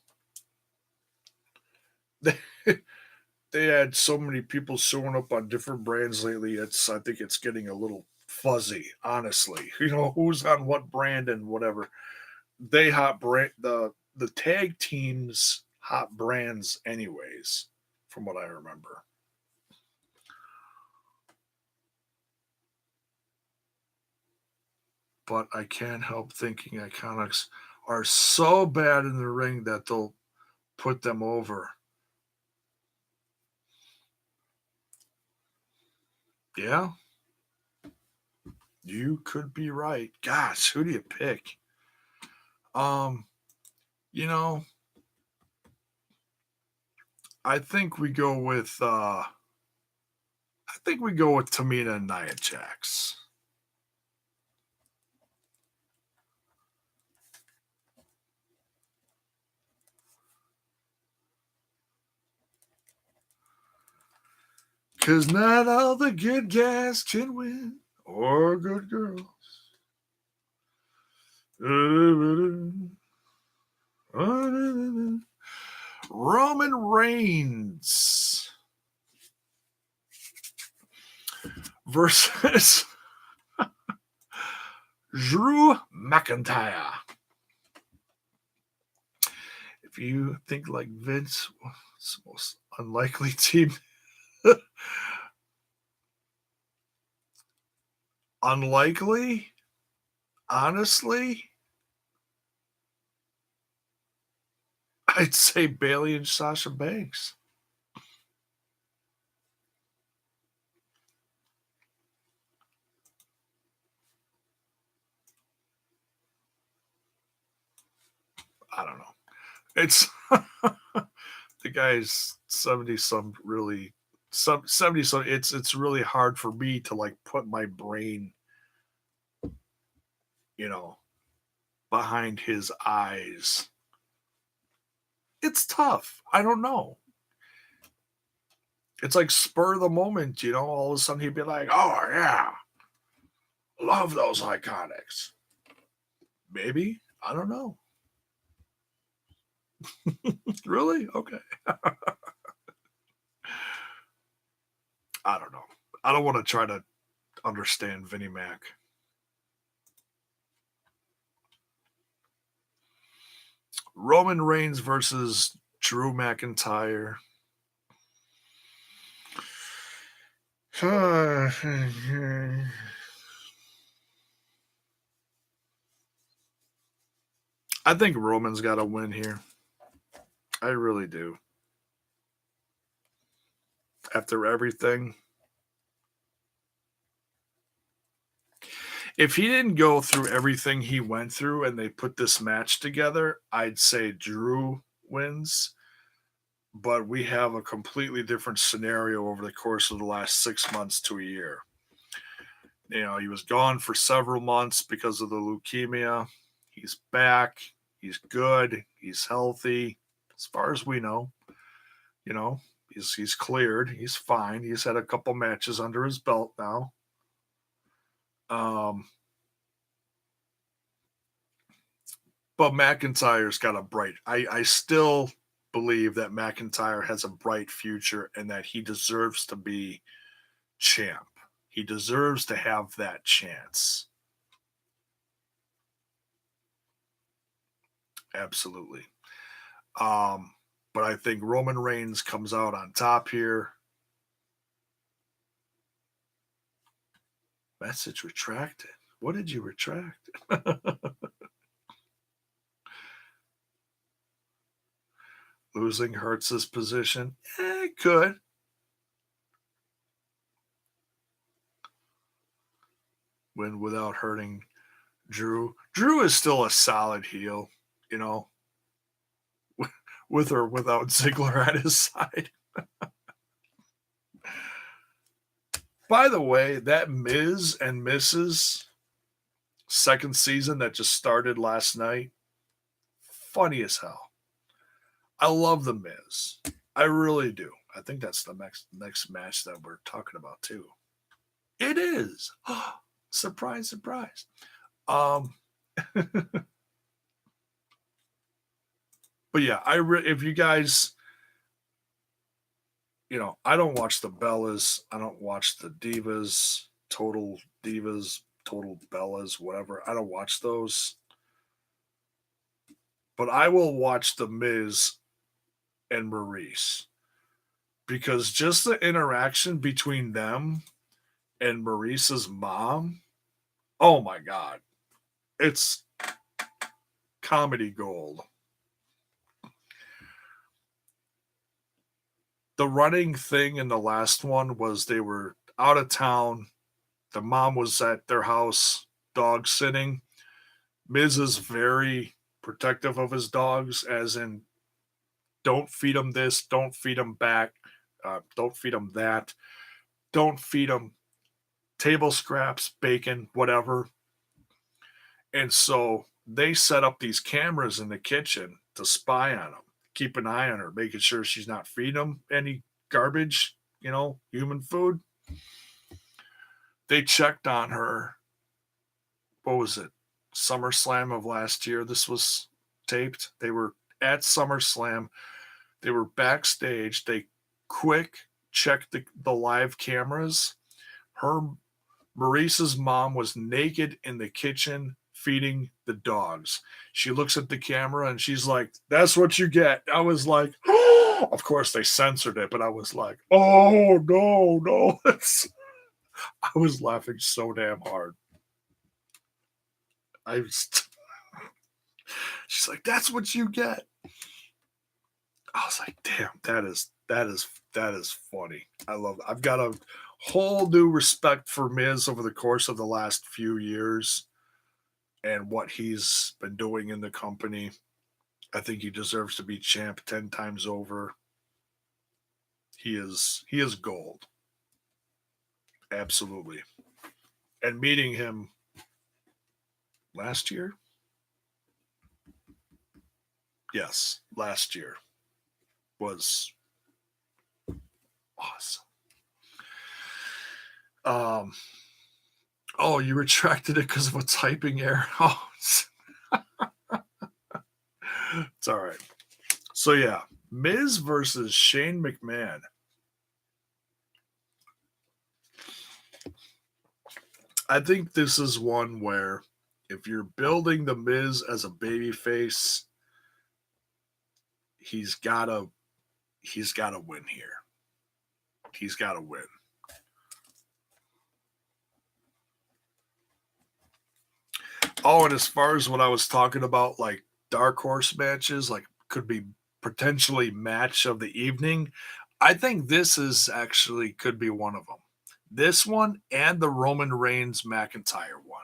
they had so many people showing up on different brands lately. I think it's getting a little fuzzy, honestly. Who's on what brand and whatever. They hot brand the tag teams hot brands anyways, from what I remember. But I can't help thinking Iconics are so bad in the ring that they'll put them over. Yeah, you could be right. Gosh, who do you pick? Um, you know, I think we go with Tamina and Nia Jax. Cause not all the good guys can win, or good girls. Roman Reigns versus Drew McIntyre. If you think like Vince, it's the most unlikely team. Unlikely? Honestly, I'd say Bailey and Sasha Banks. I don't know. It's the guy's 70 some really some 70 some it's really hard for me to like put my brain, you know, behind his eyes. It's tough. I don't know. It's like spur of the moment, all of a sudden he'd be like, "Oh yeah, love those iconics." Maybe. I don't know. Really? Okay. I don't know. I don't want to try to understand Vinnie Mac. Roman Reigns versus Drew McIntyre. I think Roman's got to win here. I really do. After everything, if he didn't go through everything he went through and they put this match together, I'd say Drew wins. But we have a completely different scenario over the course of the last 6 months to a year. He was gone for several months because of the leukemia. He's back. He's good. He's healthy. As far as we know, you know, he's cleared. He's fine. He's had a couple matches under his belt now. Um, but McIntyre's got a bright. I still believe that McIntyre has a bright future and that he deserves to be champ. He deserves to have that chance. Absolutely. But I think Roman Reigns comes out on top here. Message retracted. What did you retract? Losing hurts his position. It could. Win without hurting Drew. Drew is still a solid heel, you know, with or without Ziggler at his side. By the way, that Miz and Mrs. second season that just started last night, funny as hell. I love the Miz. I really do. I think that's the next match that we're talking about too. It is. Surprise, surprise. Um, but yeah, if you guys I don't watch the Bellas. I don't watch the Divas, Total Bellas, whatever. I don't watch those. But I will watch The Miz and Maurice because just the interaction between them and Maurice's mom, oh my God, it's comedy gold. The running thing in the last one was they were out of town. The mom was at their house dog sitting. Miz is very protective of his dogs, as in, don't feed him this, don't feed him back, don't feed him that, don't feed him table scraps, bacon, whatever. And so they set up these cameras in the kitchen to spy on him, keep an eye on her, making sure she's not feeding him any garbage, human food. They checked on her. What was it? SummerSlam of last year. This was taped. They were at SummerSlam. They were backstage. They quick checked the live cameras. Maurice's mom was naked in the kitchen feeding the dogs. She looks at the camera and she's like, "That's what you get." I was like, oh! Of course they censored it, but I was like, "Oh no!" I was laughing so damn hard. She's like, "That's what you get." I was like, "Damn, that is funny." I love it. I've got a whole new respect for Miz over the course of the last few years and what he's been doing in the company. I think he deserves to be champ 10 times over. He is gold. Absolutely. And meeting him last year? Yes, last year was awesome. Oh, you retracted it because of a typing error. Oh, it's all right. So yeah, Miz versus Shane McMahon. I think this is one where if you're building the Miz as a babyface, he's gotta win here. He's gotta win. Oh, and as far as what I was talking about, like dark horse matches, like could be potentially match of the evening, I think this is actually could be one of them. This one and the Roman Reigns McIntyre one.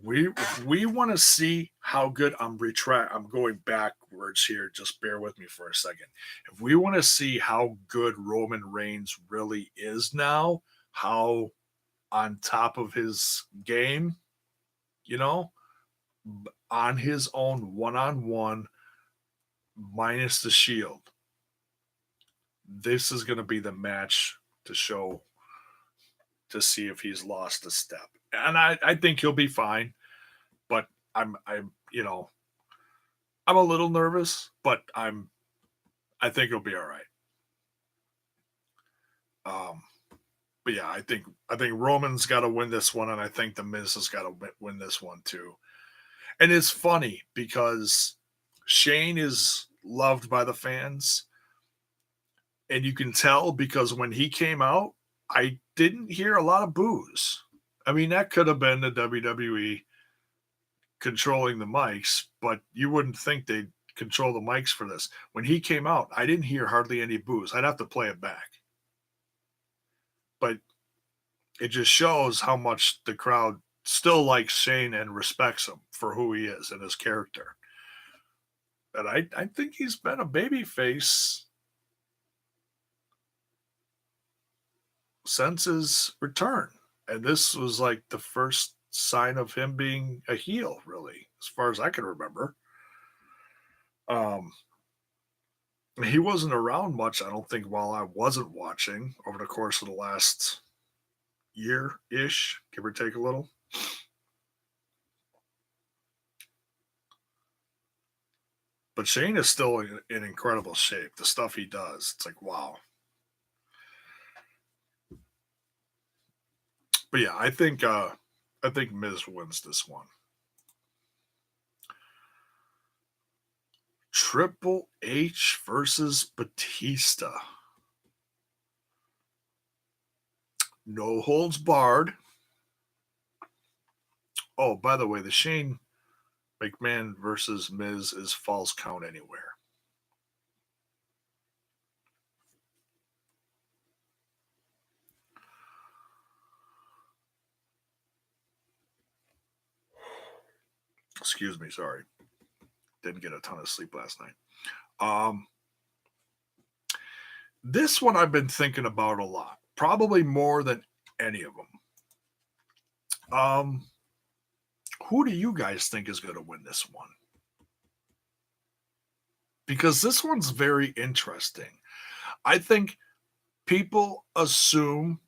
We want to see how good I'm going backwards here. Just bear with me for a second. If we want to see how good Roman Reigns really is now, how on top of his game, you know, on his own one-on-one minus the Shield. This is going to be the match to show to see if he's lost a step. And I think he'll be fine, but I'm I'm a little nervous, but I think he'll be all right. But yeah, I think Roman's got to win this one, and I think the Miz has got to win this one too. And it's funny because Shane is loved by the fans, and you can tell because when he came out, I didn't hear a lot of boos. I mean, that could have been the WWE controlling the mics, but you wouldn't think they'd control the mics for this. When he came out, I didn't hear hardly any boos. I'd have to play it back. But it just shows how much the crowd still likes Shane and respects him for who he is and his character. And I think he's been a baby face since his return. And this was like the first sign of him being a heel, really, as far as I can remember. He wasn't around much, I don't think, while I wasn't watching over the course of the last year ish, give or take a little. But Shane is still in incredible shape. The stuff he does, it's like, wow. But yeah, I think Miz wins this one. Triple H versus Batista. No holds barred. Oh, by the way, the Shane McMahon versus Miz is false count anywhere. Excuse me, sorry. Didn't get a ton of sleep last night. This one I've been thinking about a lot, probably more than any of them. Who do you guys think is going to win this one? Because this one's very interesting. I think people assume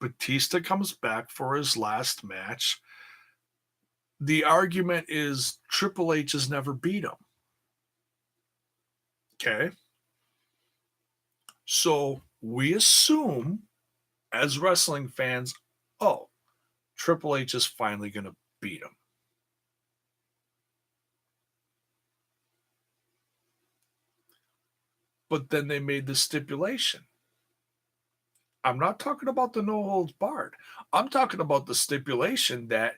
Batista comes back for his last match. The argument is Triple H has never beat him. Okay. So we assume as wrestling fans, oh, Triple H is finally going to beat him. But then they made the stipulation. I'm not talking about the no holds barred. I'm talking about the stipulation that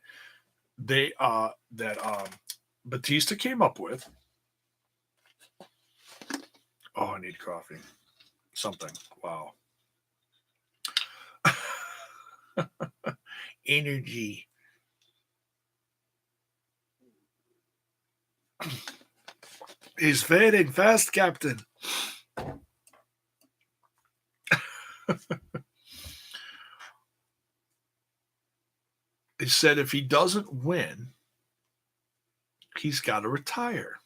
Batista came up with. Oh, I need coffee. Something. Wow. Energy. He's fading fast, Captain. He said if he doesn't win, he's got to retire.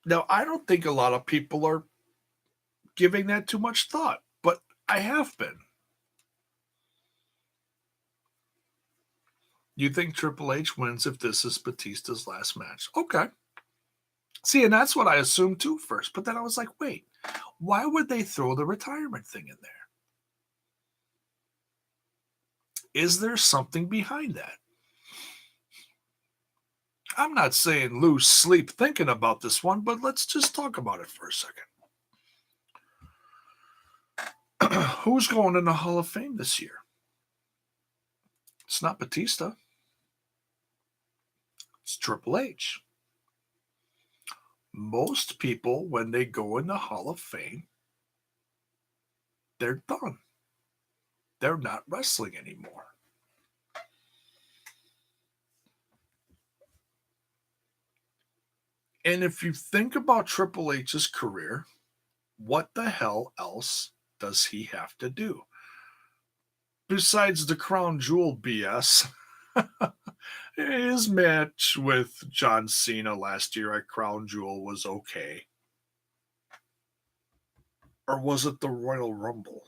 Now, I don't think a lot of people are giving that too much thought, but I have been. You think Triple H wins if this is Batista's last match? Okay. See, and that's what I assumed too first, but then I was like, wait, why would they throw the retirement thing in there? Is there something behind that? I'm not saying lose sleep thinking about this one, but let's just talk about it for a second. Who's going in the Hall of Fame this year? It's not Batista. It's Triple H. Most people, when they go in the Hall of Fame, they're done. They're not wrestling anymore. And if you think about Triple H's career, what the hell else does he have to do? Besides the crown jewel BS, his match with John Cena last year at Crown Jewel was okay. Or was it the Royal Rumble?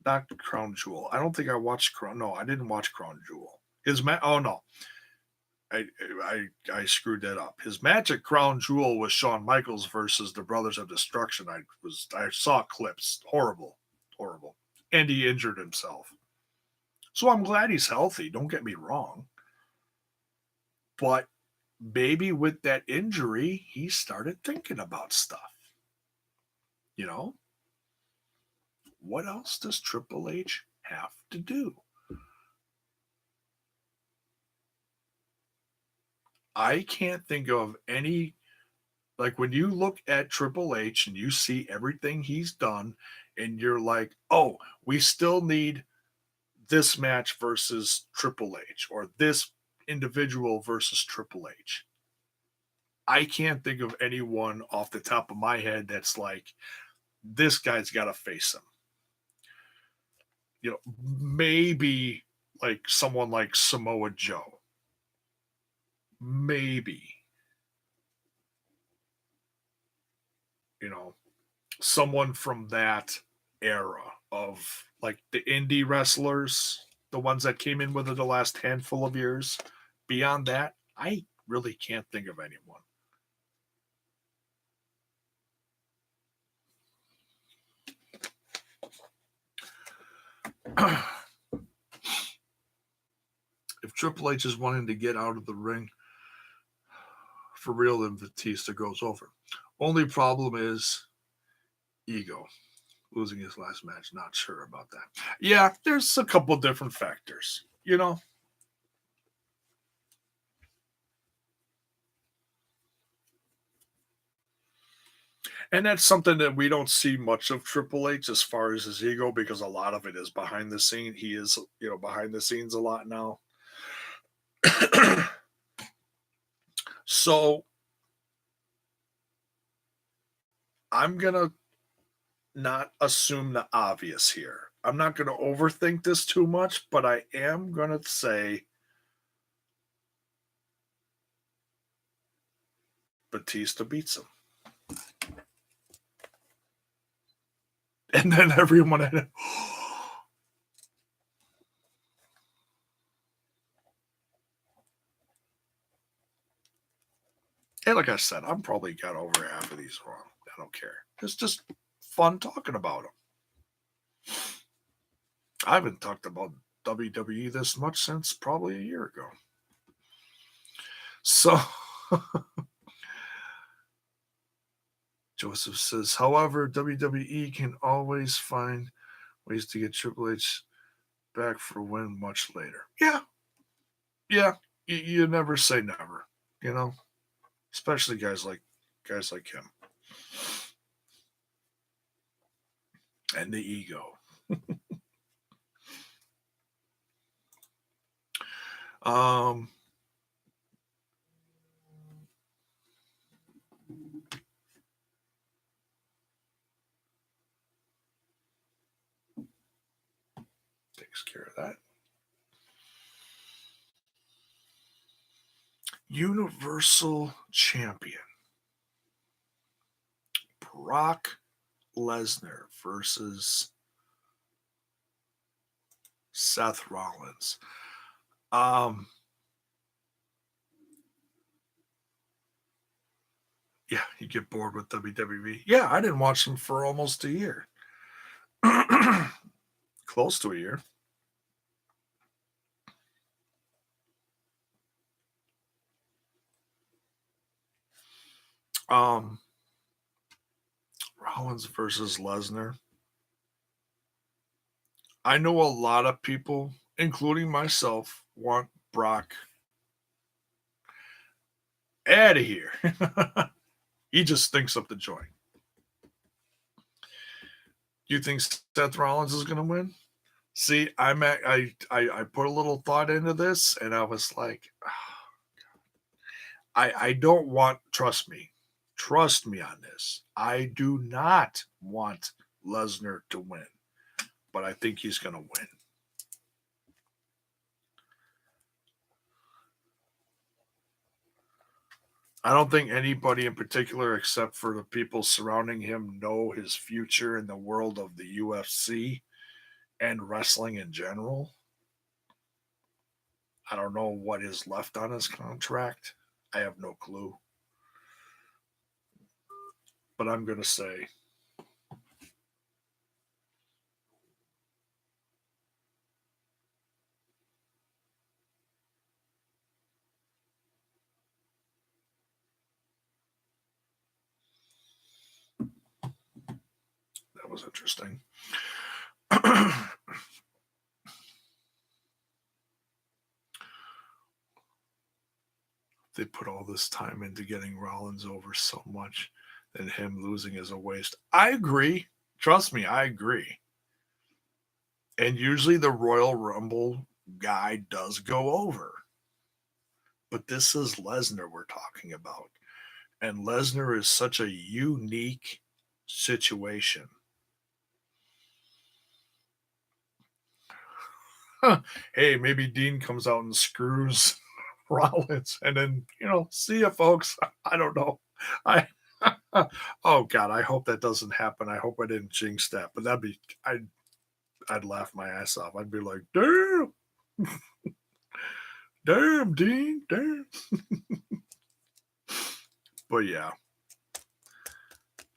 Not Crown Jewel. I don't think I watched Crown. No, I didn't watch Crown Jewel. His match. Oh no, I screwed that up. His match at Crown Jewel was Shawn Michaels versus the Brothers of Destruction. I saw clips. Horrible, and he injured himself. So I'm glad he's healthy. Don't get me wrong. But maybe with that injury, he started thinking about stuff. You know, what else does Triple H have to do? I can't think of any, like when you look at Triple H and you see everything he's done, and you're like, oh, we still need this match versus Triple H or this individual versus Triple H. I can't think of anyone off the top of my head that's like, this guy's got to face him. You know, maybe like someone like Samoa Joe. Maybe. You know, someone from that era of like the indie wrestlers, the ones that came in within the last handful of years. Beyond that, I really can't think of anyone. If Triple H is wanting to get out of the ring, for real, then Batista goes over. Only problem is ego. Losing his last match, not sure about that. Yeah, there's a couple different factors, you know. And that's something that we don't see much of Triple H as far as his ego, because a lot of it is behind the scene. He is, behind the scenes a lot now. So I'm going to not assume the obvious here. I'm not going to overthink this too much, but I am going to say Batista beats him. And then everyone had it. And like I said, I'm probably got over half of these wrong. I don't care. It's just fun talking about them. I haven't talked about WWE this much since probably a year ago. So Joseph says, however, WWE can always find ways to get Triple H back for a win much later. Yeah. You never say never, especially guys like him. And the ego. Takes care of that. Universal Champion Brock Lesnar versus Seth Rollins. Yeah, you get bored with WWE. Yeah, I didn't watch them for almost a year. Close to a year. Rollins versus Lesnar. I know a lot of people, including myself, want Brock out of here. He just stinks up the joint. You think Seth Rollins is going to win? See, I put a little thought into this, and I was like, oh, I don't want. Trust me on this. I do not want Lesnar to win, but I think he's going to win. I don't think anybody in particular, except for the people surrounding him, know his future in the world of the UFC and wrestling in general. I don't know what is left on his contract. I have no clue. But I'm going to say that was interesting. They put all this time into getting Rollins over so much, and him losing is a waste. I agree. Trust me, I agree. And usually the Royal Rumble guy does go over. But this is Lesnar we're talking about. And Lesnar is such a unique situation. Hey, maybe Dean comes out and screws Rollins, and then see you folks. I don't know. Oh God, I hope that doesn't happen. I hope I didn't jinx that, but I'd laugh my ass off. I'd be like, damn, damn, Dean, damn. But yeah.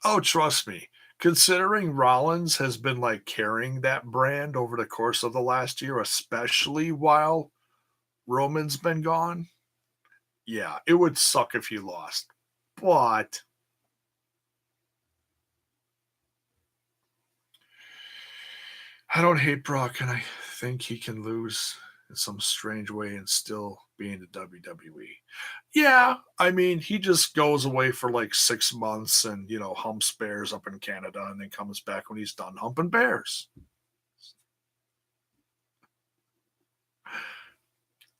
Oh, trust me, Considering Rollins has been like carrying that brand over the course of the last year, especially while Roman's been gone, yeah, it would suck if he lost. But I don't hate Brock, and I think he can lose in some strange way and still be in the WWE. Yeah, I mean, he just goes away for like 6 months and, humps bears up in Canada and then comes back when he's done humping bears.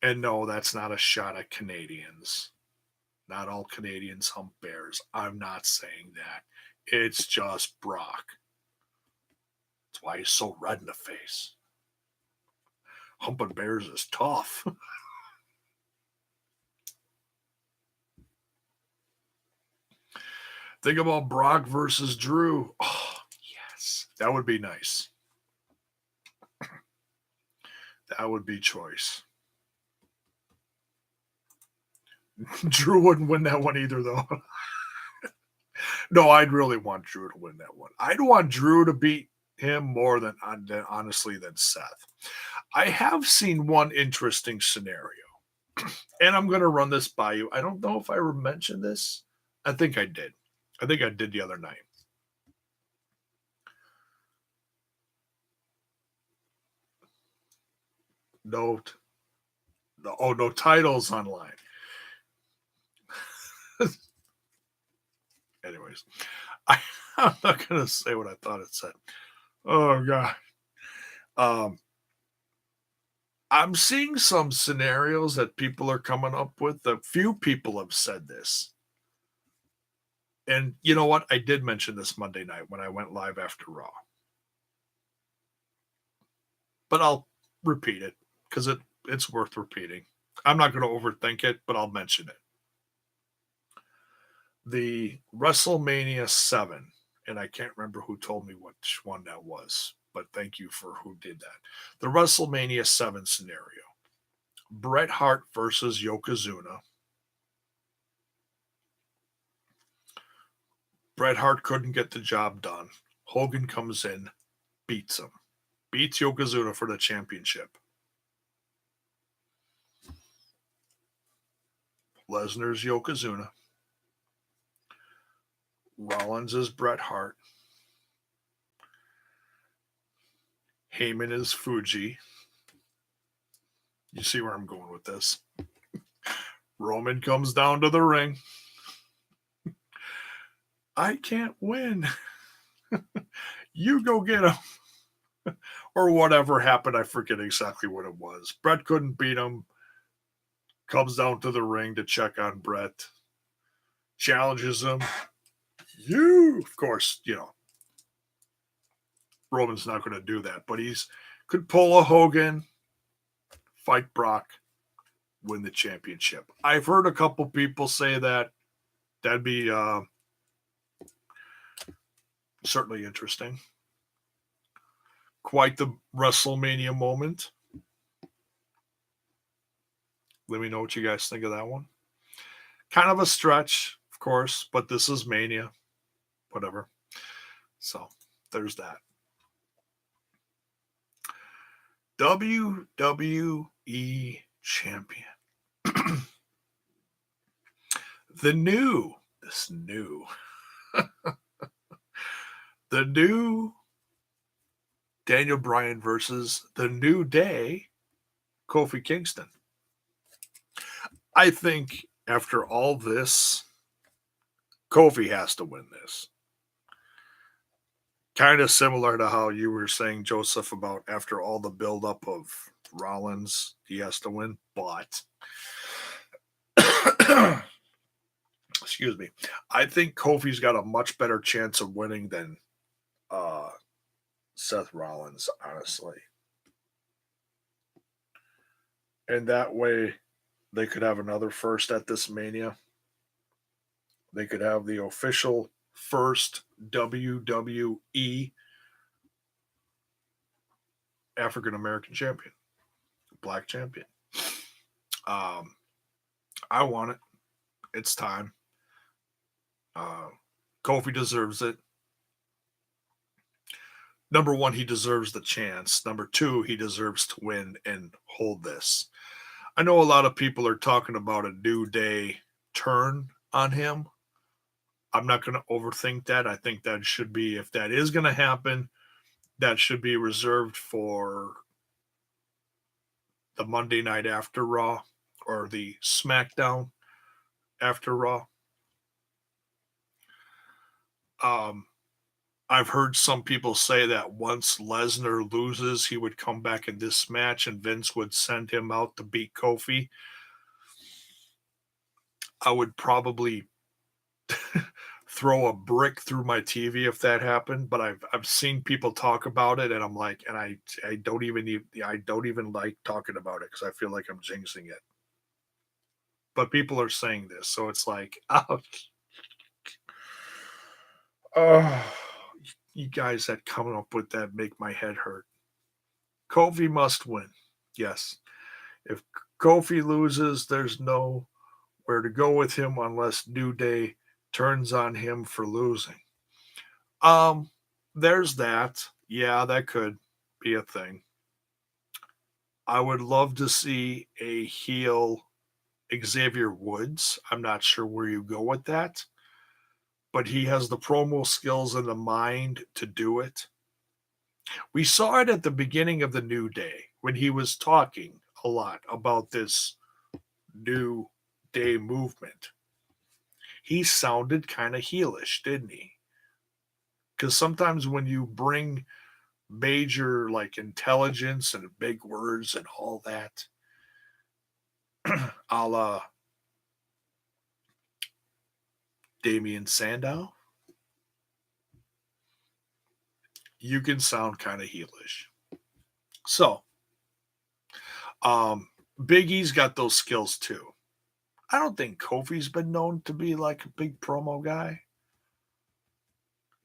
And no, that's not a shot at Canadians. Not all Canadians hump bears. I'm not saying that. It's just Brock. That's why he's so red in the face. Humping bears is tough. Think about Brock versus Drew. Oh, yes. That would be nice. That would be choice. Drew wouldn't win that one either, though. No, I'd really want Drew to win that one. I'd want Drew to beat him more than honestly than Seth. I have seen one interesting scenario, and I'm going to run this by you. I don't know if I mentioned this. I think I did. I think I did the other night. No titles online. Anyways, I'm not going to say what I thought it said. Oh, God. I'm seeing some scenarios that people are coming up with. A few people have said this. And you know what? I did mention this Monday night when I went live after Raw. But I'll repeat it because it's worth repeating. I'm not going to overthink it, but I'll mention it. The WrestleMania 7, and I can't remember who told me which one that was, but thank you for who did that. The WrestleMania 7 scenario. Bret Hart versus Yokozuna. Bret Hart couldn't get the job done. Hogan comes in, beats him. Beats Yokozuna for the championship. Lesnar's Yokozuna. Rollins is Bret Hart. Heyman is Fuji. You see where I'm going with this. Roman comes down to the ring. I can't win. You go get him. Or whatever happened. I forget exactly what it was. Bret couldn't beat him. Comes down to the ring to check on Bret. Challenges him. Of course, Roman's not going to do that, but he's could pull a Hogan, fight Brock, win the championship. I've heard a couple people say that. That'd be certainly interesting. Quite the WrestleMania moment. Let me know what you guys think of that one. Kind of a stretch, of course, but this is Mania. Whatever. So there's that. WWE champion. The new Daniel Bryan versus the New Day, Kofi Kingston. I think after all this, Kofi has to win this. Kind of similar to how you were saying, Joseph, about after all the buildup of Rollins, he has to win. But, excuse me, I think Kofi's got a much better chance of winning than Seth Rollins, honestly. And that way, they could have another first at this Mania. They could have the official first WWE African American champion, black champion. I want it. It's time. Kofi deserves it. number one, he deserves the chance. Number two, he deserves to win and hold this. I know a lot of people are talking about a New Day turn on him. I'm not going to overthink that. I think that should be, if that is going to happen, that should be reserved for the Monday night after Raw or the Smackdown after Raw. I've heard some people say that once Lesnar loses, he would come back in this match and Vince would send him out to beat Kofi. I would probably throw a brick through my TV if that happened, but I've seen people talk about it, and I'm like, and I don't even like talking about it because I feel like I'm jinxing it. But people are saying this, so it's like, oh, you guys that coming up with that make my head hurt. Kofi must win. Yes. If Kofi loses, there's nowhere to go with him unless New Day turns on him for losing. There's that. Yeah, that could be a thing. I would love to see a heel Xavier Woods. I'm not sure where you go with that, but he has the promo skills and the mind to do it. We saw it at the beginning of the New Day when he was talking a lot about this New Day movement. He sounded kind of heelish, didn't he? Because sometimes when you bring major like intelligence and big words and all that, a la Damian Sandow, you can sound kind of heelish. So, Big E's got those skills too. I don't think Kofi's been known to be like a big promo guy.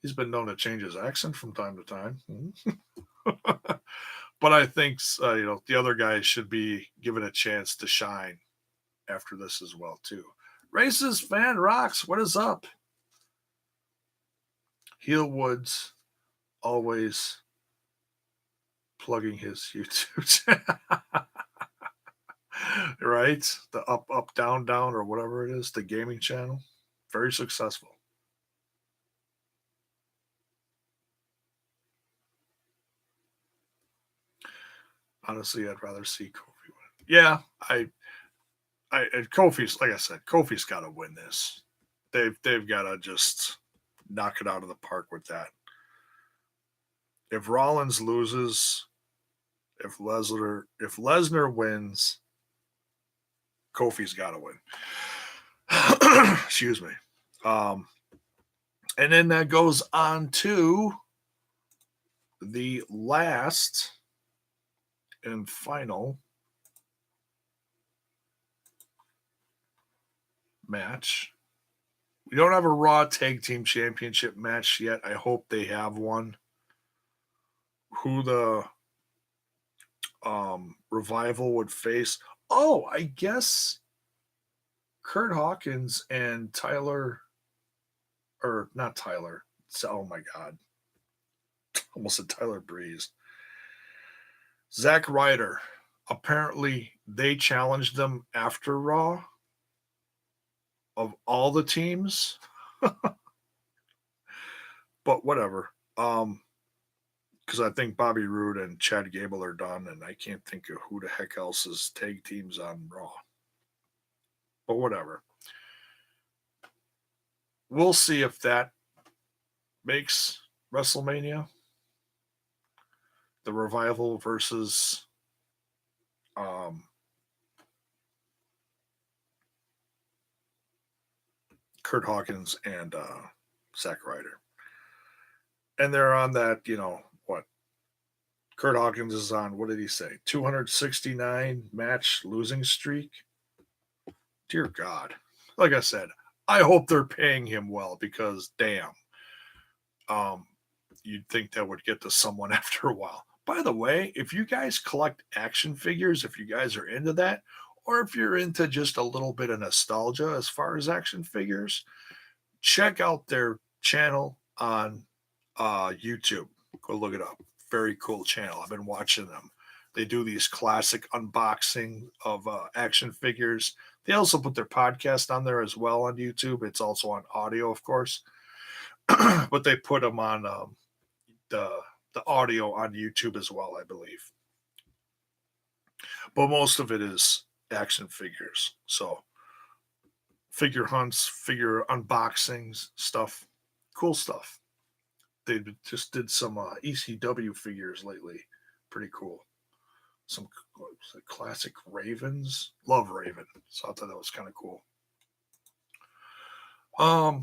He's been known to change his accent from time to time. But I think the other guys should be given a chance to shine after this as well too. Racist fan rocks. What is up? Heel Woods always plugging his YouTube channel. Right? The up, down, down, or whatever it is, the gaming channel. Very successful. Honestly, I'd rather see Kofi win. Yeah, Kofi's, like I said, Kofi's got to win this. They've got to just knock it out of the park with that. If Rollins loses, if Lesnar wins, Kofi's got to win. Excuse me. And then that goes on to the last and final match. We don't have a Raw Tag Team Championship match yet. I hope they have one. Who the Revival would face? Oh, I guess Kurt Hawkins and Tyler, or not Tyler. Oh my God. Almost said Tyler Breeze. Zack Ryder. Apparently, they challenged them after Raw of all the teams. But whatever. Because I think Bobby Roode and Chad Gable are done, and I can't think of who the heck else's tag teams on Raw. But whatever. We'll see if that makes WrestleMania. The Revival versus Kurt Hawkins and Zack Ryder. And they're on that, what? Kurt Hawkins is on, what did he say? 269 match losing streak. Dear God. Like I said, I hope they're paying him well because damn. You'd think that would get to someone after a while. By the way, if you guys collect action figures, if you guys are into that, or if you're into just a little bit of nostalgia as far as action figures, check out their channel on YouTube. Go look it up. Very cool channel. I've been watching them. They do these classic unboxing of action figures. They also put their podcast on there as well on YouTube. It's also on audio, of course, but they put them on the audio on YouTube as well, I believe. But most of it is action figures. So figure hunts, figure unboxings, stuff, cool stuff. They just did some ECW figures lately. Pretty cool. Some classic Ravens. Love Raven. So I thought that was kind of cool. What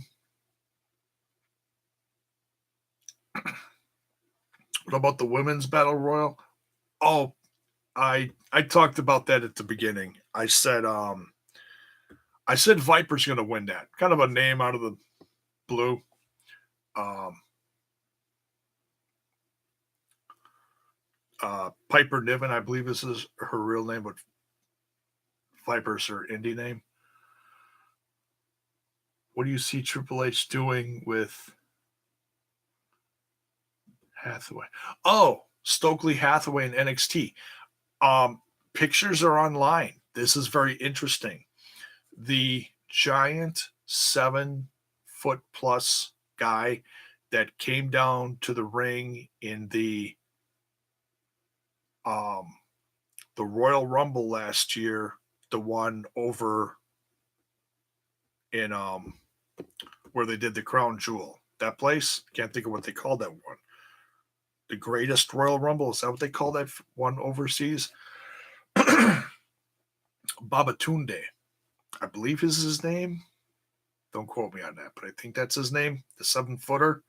about the women's battle royal? Oh, I talked about that at the beginning. I said Viper's going to win that. Kind of a name out of the blue. Piper Niven, I believe this is her real name, but Viper's her indie name. What do you see Triple H doing with Hathaway? Oh, Stokely Hathaway in NXT. Pictures are online. This is very interesting. The giant 7-foot plus guy that came down to the ring in the Royal Rumble last year, the one over in where they did the Crown Jewel. That place? Can't think of what they called that one. The greatest Royal Rumble, is that what they call that one overseas? Babatunde, I believe is his name. Don't quote me on that, but I think that's his name. The 7-footer.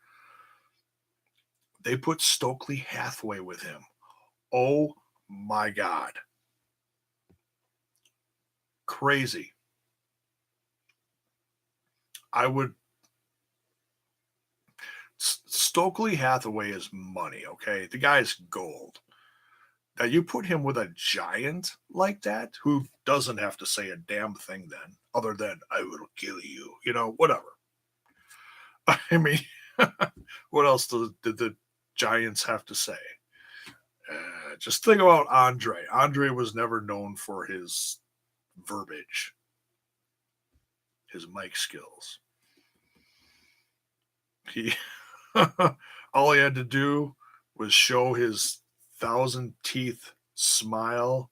They put Stokely Hathaway with him. Oh my God. Crazy. Stokely Hathaway is money, okay? The guy's gold. Now you put him with a giant like that who doesn't have to say a damn thing then, other than I will kill you, whatever. I mean, what else did the Giants have to say? Just think about Andre. Andre was never known for his verbiage, his mic skills. All he had to do was show his 1,000 teeth smile,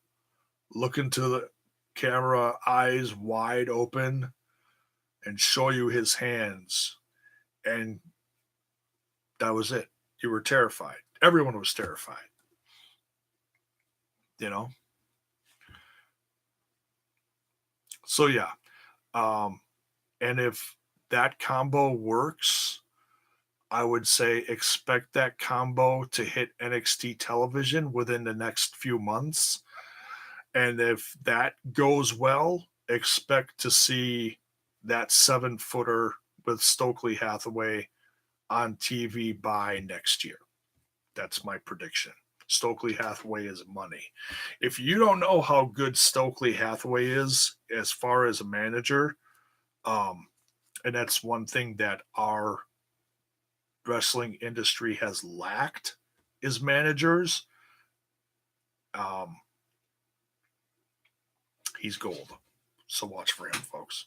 look into the camera, eyes wide open, and show you his hands. And that was it. You were terrified. Everyone was terrified. So, yeah. And if that combo works, I would say expect that combo to hit NXT television within the next few months. And if that goes well, expect to see that 7-footer with Stokely Hathaway on TV by next year. That's my prediction. Stokely Hathaway is money. If you don't know how good Stokely Hathaway is as far as a manager, and that's one thing that our wrestling industry has lacked, is managers. He's gold. So watch for him, folks.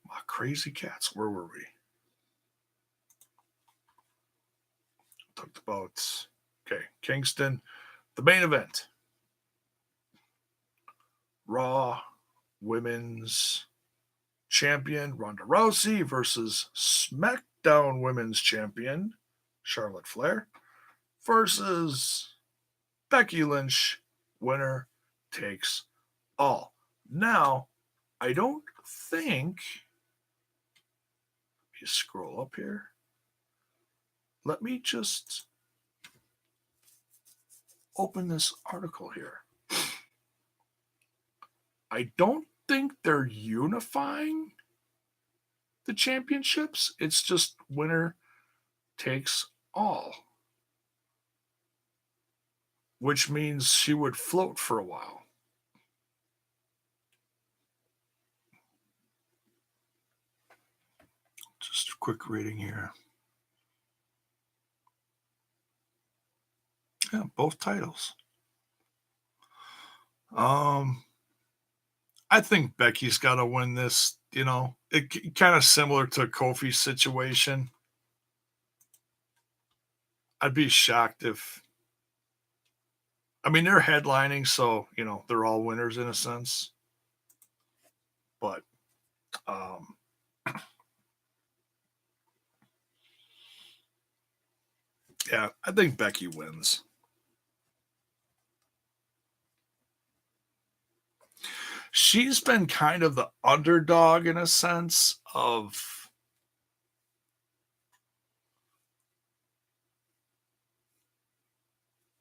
My crazy cats. Where were we? Talked about, Kingston. The main event. Raw Women's Champion Ronda Rousey versus SmackDown Women's Champion Charlotte Flair versus Becky Lynch. Winner takes all. Now, I don't think. Let me scroll up here. Let me just open this article here. I don't think they're unifying the championships. It's just winner takes all, which means she would float for a while. Just quick reading here. Yeah, both titles. I think Becky's got to win this. It kind of similar to Kofi's situation. I'd be shocked if. I mean, they're headlining, so they're all winners in a sense. But yeah, I think Becky wins. She's been kind of the underdog in a sense of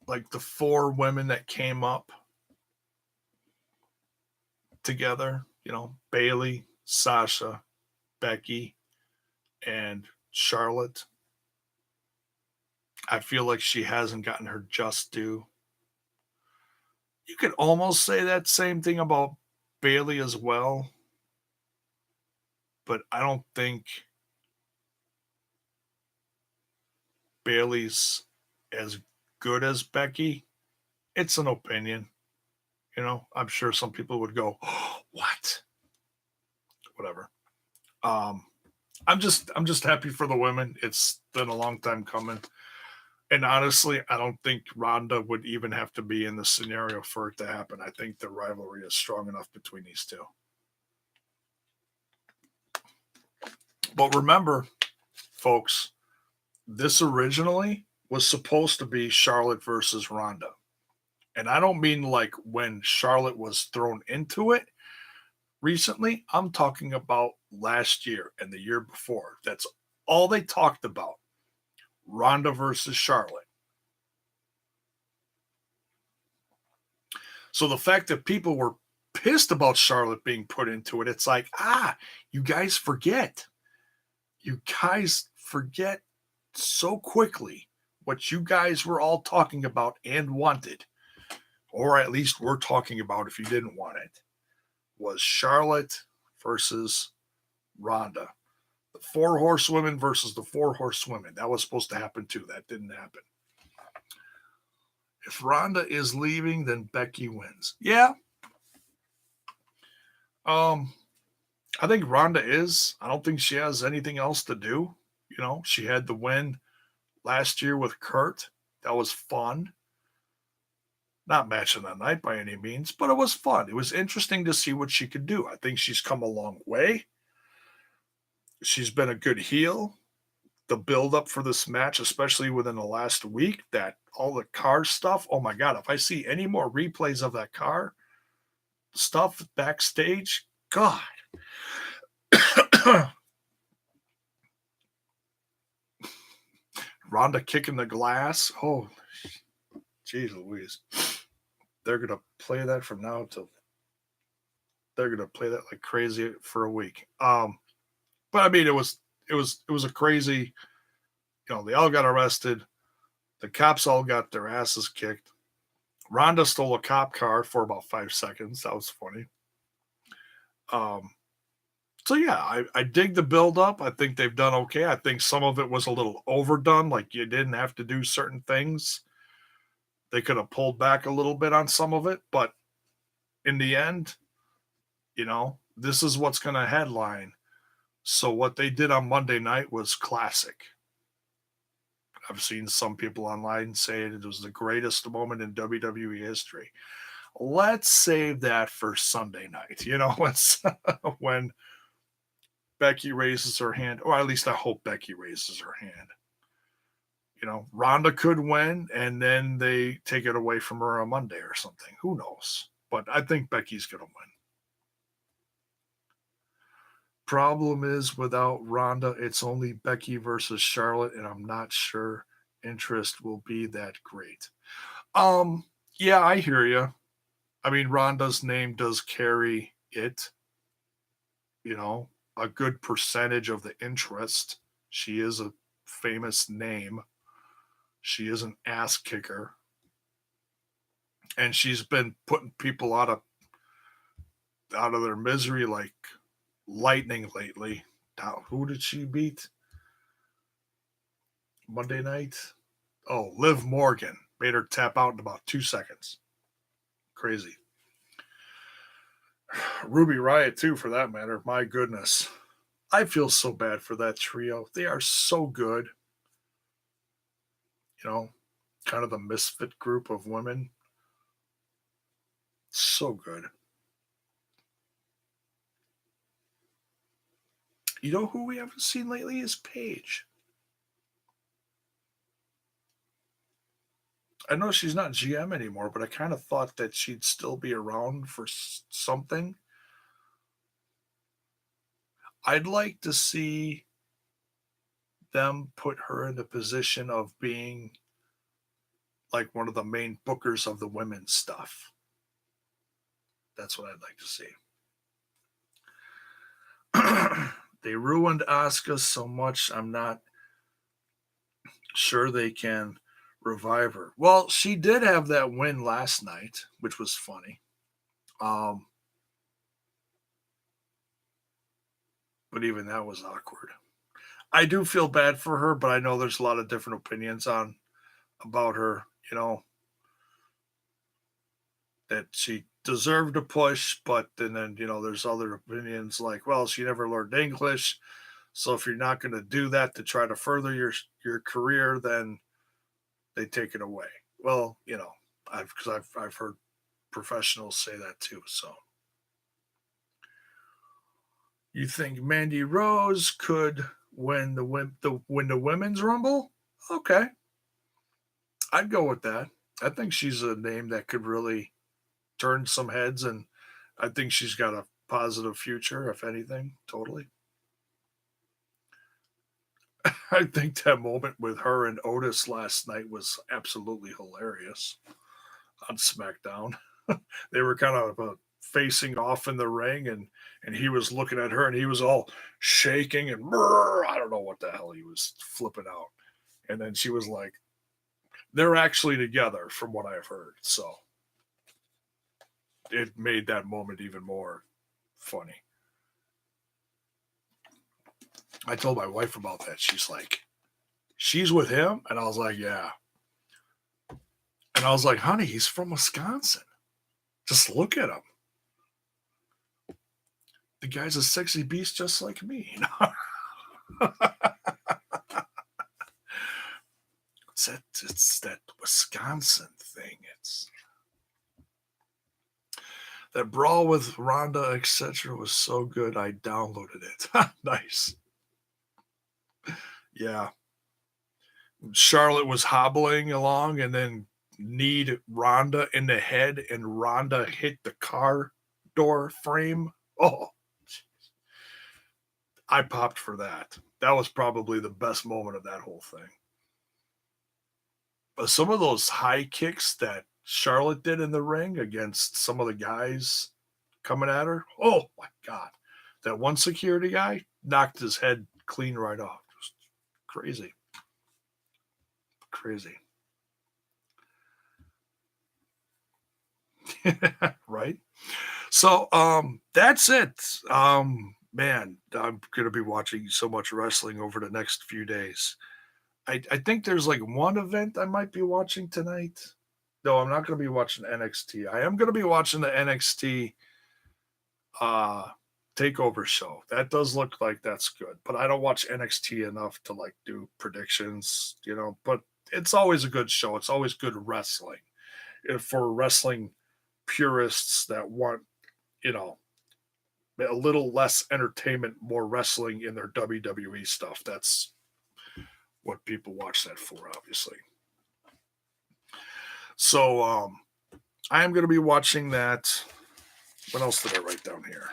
like the 4 women that came up together, Bayley, Sasha, Becky, and Charlotte. I feel like she hasn't gotten her just due. You could almost say that same thing about Bayley as well, but I don't think Bayley's as good as Becky. It's an opinion. I'm sure some people would go, oh, what? Whatever. I'm just happy for the women. It's been a long time coming. And honestly, I don't think Ronda would even have to be in the scenario for it to happen. I think the rivalry is strong enough between these two. But remember, folks, this originally was supposed to be Charlotte versus Ronda. And I don't mean like when Charlotte was thrown into it recently. I'm talking about last year and the year before. That's all they talked about. Ronda versus Charlotte. So the fact that people were pissed about Charlotte being put into it, it's like, you guys forget. You guys forget so quickly what you guys were all talking about and wanted, or at least were talking about if you didn't want it, was Charlotte versus Ronda. The 4 horsewomen versus the 4 horsewomen. That was supposed to happen too. That didn't happen. If Ronda is leaving, then Becky wins. Yeah. I think Ronda is. I don't think she has anything else to do. She had the win last year with Kurt. That was fun. Not match of the night by any means, but it was fun. It was interesting to see what she could do. I think she's come a long way. She's been a good heel. The build up for this match, especially within the last week, that all the car stuff. Oh my God, if I see any more replays of that car stuff backstage, God. Ronda kicking the glass. Oh, geez Louise. They're going to play that from now till they're going to play that like crazy for a week. But I mean, it was a crazy, they all got arrested. The cops all got their asses kicked. Ronda stole a cop car for about 5 seconds. That was funny. So yeah, I dig the build up. I think they've done okay. I think some of it was a little overdone. Like you didn't have to do certain things. They could have pulled back a little bit on some of it, but in the end, this is what's going to headline. So what they did on Monday night was classic. I've seen some people online say it was the greatest moment in WWE history. Let's save that for Sunday night. Let's when Becky raises her hand, or at least I hope Becky raises her hand. Ronda could win, and then they take it away from her on Monday or something. Who knows? But I think Becky's going to win. Problem is, without Ronda, it's only Becky versus Charlotte, and I'm not sure interest will be that great. Yeah, I hear you. I mean, Ronda's name does carry it. A good percentage of the interest. She is a famous name. She is an ass kicker. And she's been putting people out of their misery like lightning lately. Now, who did she beat? Monday night. Oh, Liv Morgan made her tap out in about 2 seconds. Crazy. Ruby Riott, too, for that matter. My goodness. I feel so bad for that trio. They are so good. You know, kind of the misfit group of women. So good. You know who we haven't seen lately is Paige. I know she's not GM anymore, but I kind of thought that she'd still be around for something. I'd like to see them put her in the position of being like one of the main bookers of the women's stuff. That's what I'd like to see. They ruined Asuka so much, I'm not sure they can revive her. Well, she did have that win last night, which was funny. But even that was awkward. I do feel bad for her, but I know there's a lot of different opinions about her, that she deserved a push, but then there's other opinions like, well, she never learned English. So if you're not going to do that to try to further your career, then they take it away. Well, I've heard professionals say that too. So you think Mandy Rose could win the women's Rumble? Okay, I'd go with that. I think she's a name that could really turn some heads, and I think she's got a positive future, if anything. Totally. I think that moment with her and Otis last night was absolutely hilarious on SmackDown. They were kind of facing off in the ring, and he was looking at her, and he was all shaking and I don't know what the hell he was flipping out. And then she was like, they're actually together from what I've heard. So it made that moment even more funny. I told my wife about that. She's like, she's with him? And I was like, yeah. And I was like, honey, he's from Wisconsin. Just look at him. The guy's a sexy beast just like me. It's that Wisconsin thing. It's that brawl with Ronda, etc. was so good. I downloaded it. Nice. Yeah. Charlotte was hobbling along and then kneed Ronda in the head, and Ronda hit the car door frame. Oh, geez. I popped for that. That was probably the best moment of that whole thing. But some of those high kicks that Charlotte did in the ring against some of the guys coming at her, oh my God. That one security guy knocked his head clean right off. Just crazy. Crazy. Right? So that's it. Man, I'm gonna be watching so much wrestling over the next few days. I think there's like one event I might be watching tonight. No, I'm not gonna be watching NXT. I am gonna be watching the NXT takeover show. That does look like that's good. But I don't watch NXT enough to like do predictions, but it's always a good show. It's always good wrestling. For wrestling purists that want, a little less entertainment, more wrestling in their WWE stuff. That's what people watch that for, obviously. So I am going to be watching that. What else did I write down here?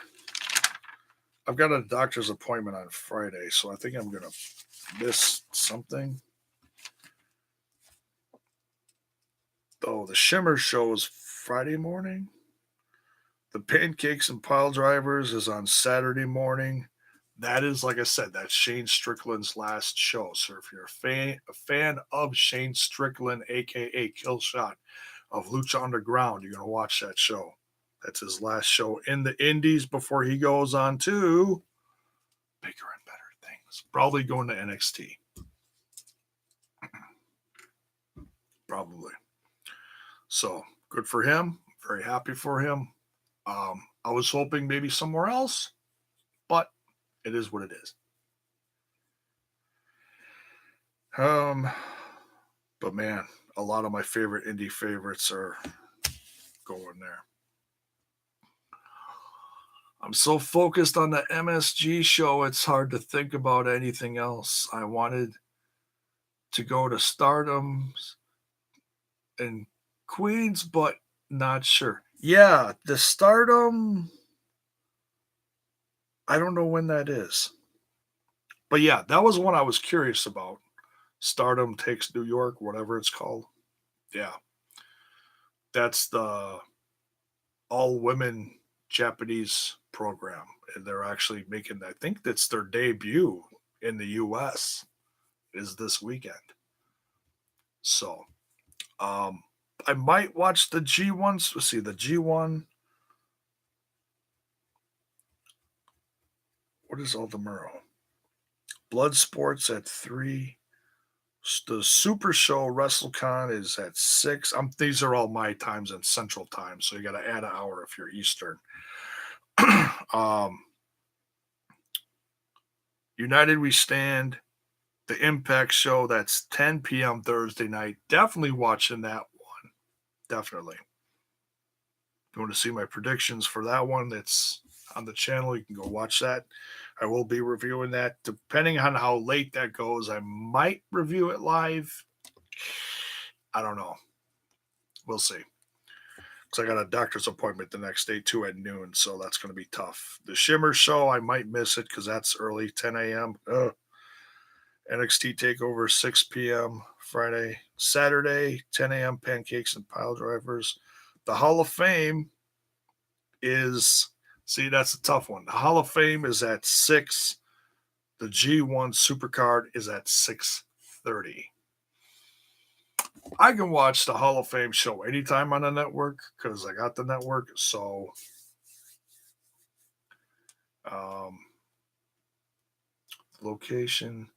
I've got a doctor's appointment on Friday, so I think I'm going to miss something. Oh, the Shimmer show is Friday morning. The Pancakes and Pile Drivers is on Saturday morning. That is, like I said, that's Shane Strickland's last show. So if you're a fan of Shane Strickland, a.k.a. Killshot of Lucha Underground, you're going to watch that show. That's his last show in the Indies before he goes on to bigger and better things. Probably going to NXT. probably. So good for him. Very happy for him. I was hoping maybe somewhere else, but it is what it is. But man, a lot of my favorite indie favorites are going there. I'm so focused on the MSG show, it's hard to think about anything else. I wanted to go to Stardom and Queens, but not sure. Yeah, the Stardom, I don't know when that is. But yeah, that was one I was curious about. Stardom Takes New York, whatever it's called. Yeah. That's the all women Japanese program. And they're actually making, I think that's their debut in the US is this weekend. So I might watch the G1s. Let's see, the G1. What is Altamiro? Blood Sports at 3. The Super Show WrestleCon is at 6. These are all my times in Central Time, so you got to add an hour if you're Eastern. United We Stand, the Impact Show, that's 10 p.m. Thursday night. Definitely watching that one. Definitely. If you want to see my predictions for that one, that's on the channel. You can go watch that. I will be reviewing that. Depending on how late that goes, I might review it live. I don't know. We'll see. Because I got a doctor's appointment the next day, too, at noon, so that's going to be tough. The Shimmer Show, I might miss it because that's early, 10 a.m. NXT TakeOver, 6 p.m. Friday. Saturday, 10 a.m. Pancakes and Pile Drivers. The Hall of Fame is, see, that's a tough one. The Hall of Fame is at 6. The G1 Supercard is at 6:30. I can watch the Hall of Fame show anytime on the network because I got the network. So, location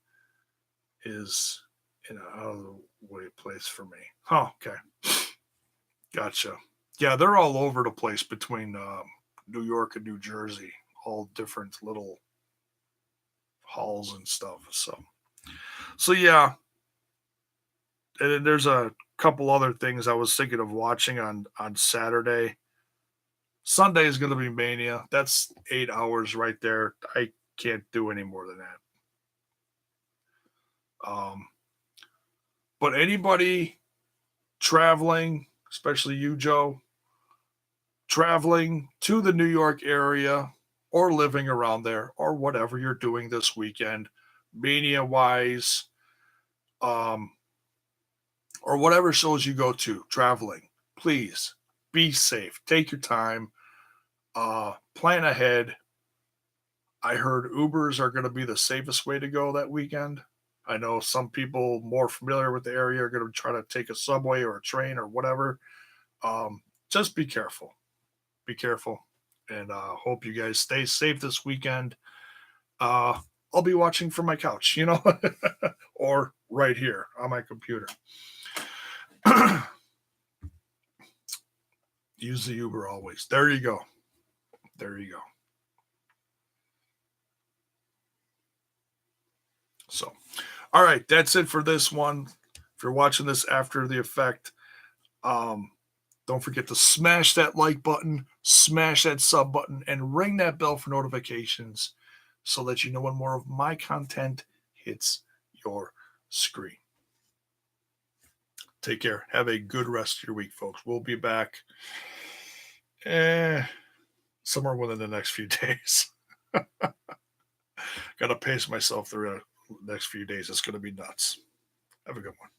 is in an out of the way place for me. Oh, okay. Gotcha. Yeah, they're all over the place between New York and New Jersey, all different little halls and stuff. So yeah. And there's a couple other things I was thinking of watching on Saturday. Sunday is going to be Mania. That's 8 hours right there. I can't do any more than that. But anybody traveling, especially you, Joe, traveling to the New York area or living around there or whatever you're doing this weekend, Mania wise, or whatever shows you go to, traveling, please be safe. Take your time. Plan ahead. I heard Ubers are going to be the safest way to go that weekend. I know some people more familiar with the area are going to try to take a subway or a train or whatever. Just be careful. Be careful. And hope you guys stay safe this weekend. I'll be watching from my couch, or right here on my computer. Use the Uber always. There you go. There you go. So, all right, that's it for this one. If you're watching this after the effect, don't forget to smash that like button, smash that sub button, and ring that bell for notifications so that you know when more of my content hits your screen. Take care. Have a good rest of your week, folks. We'll be back somewhere within the next few days. Got to pace myself through the next few days. It's going to be nuts. Have a good one.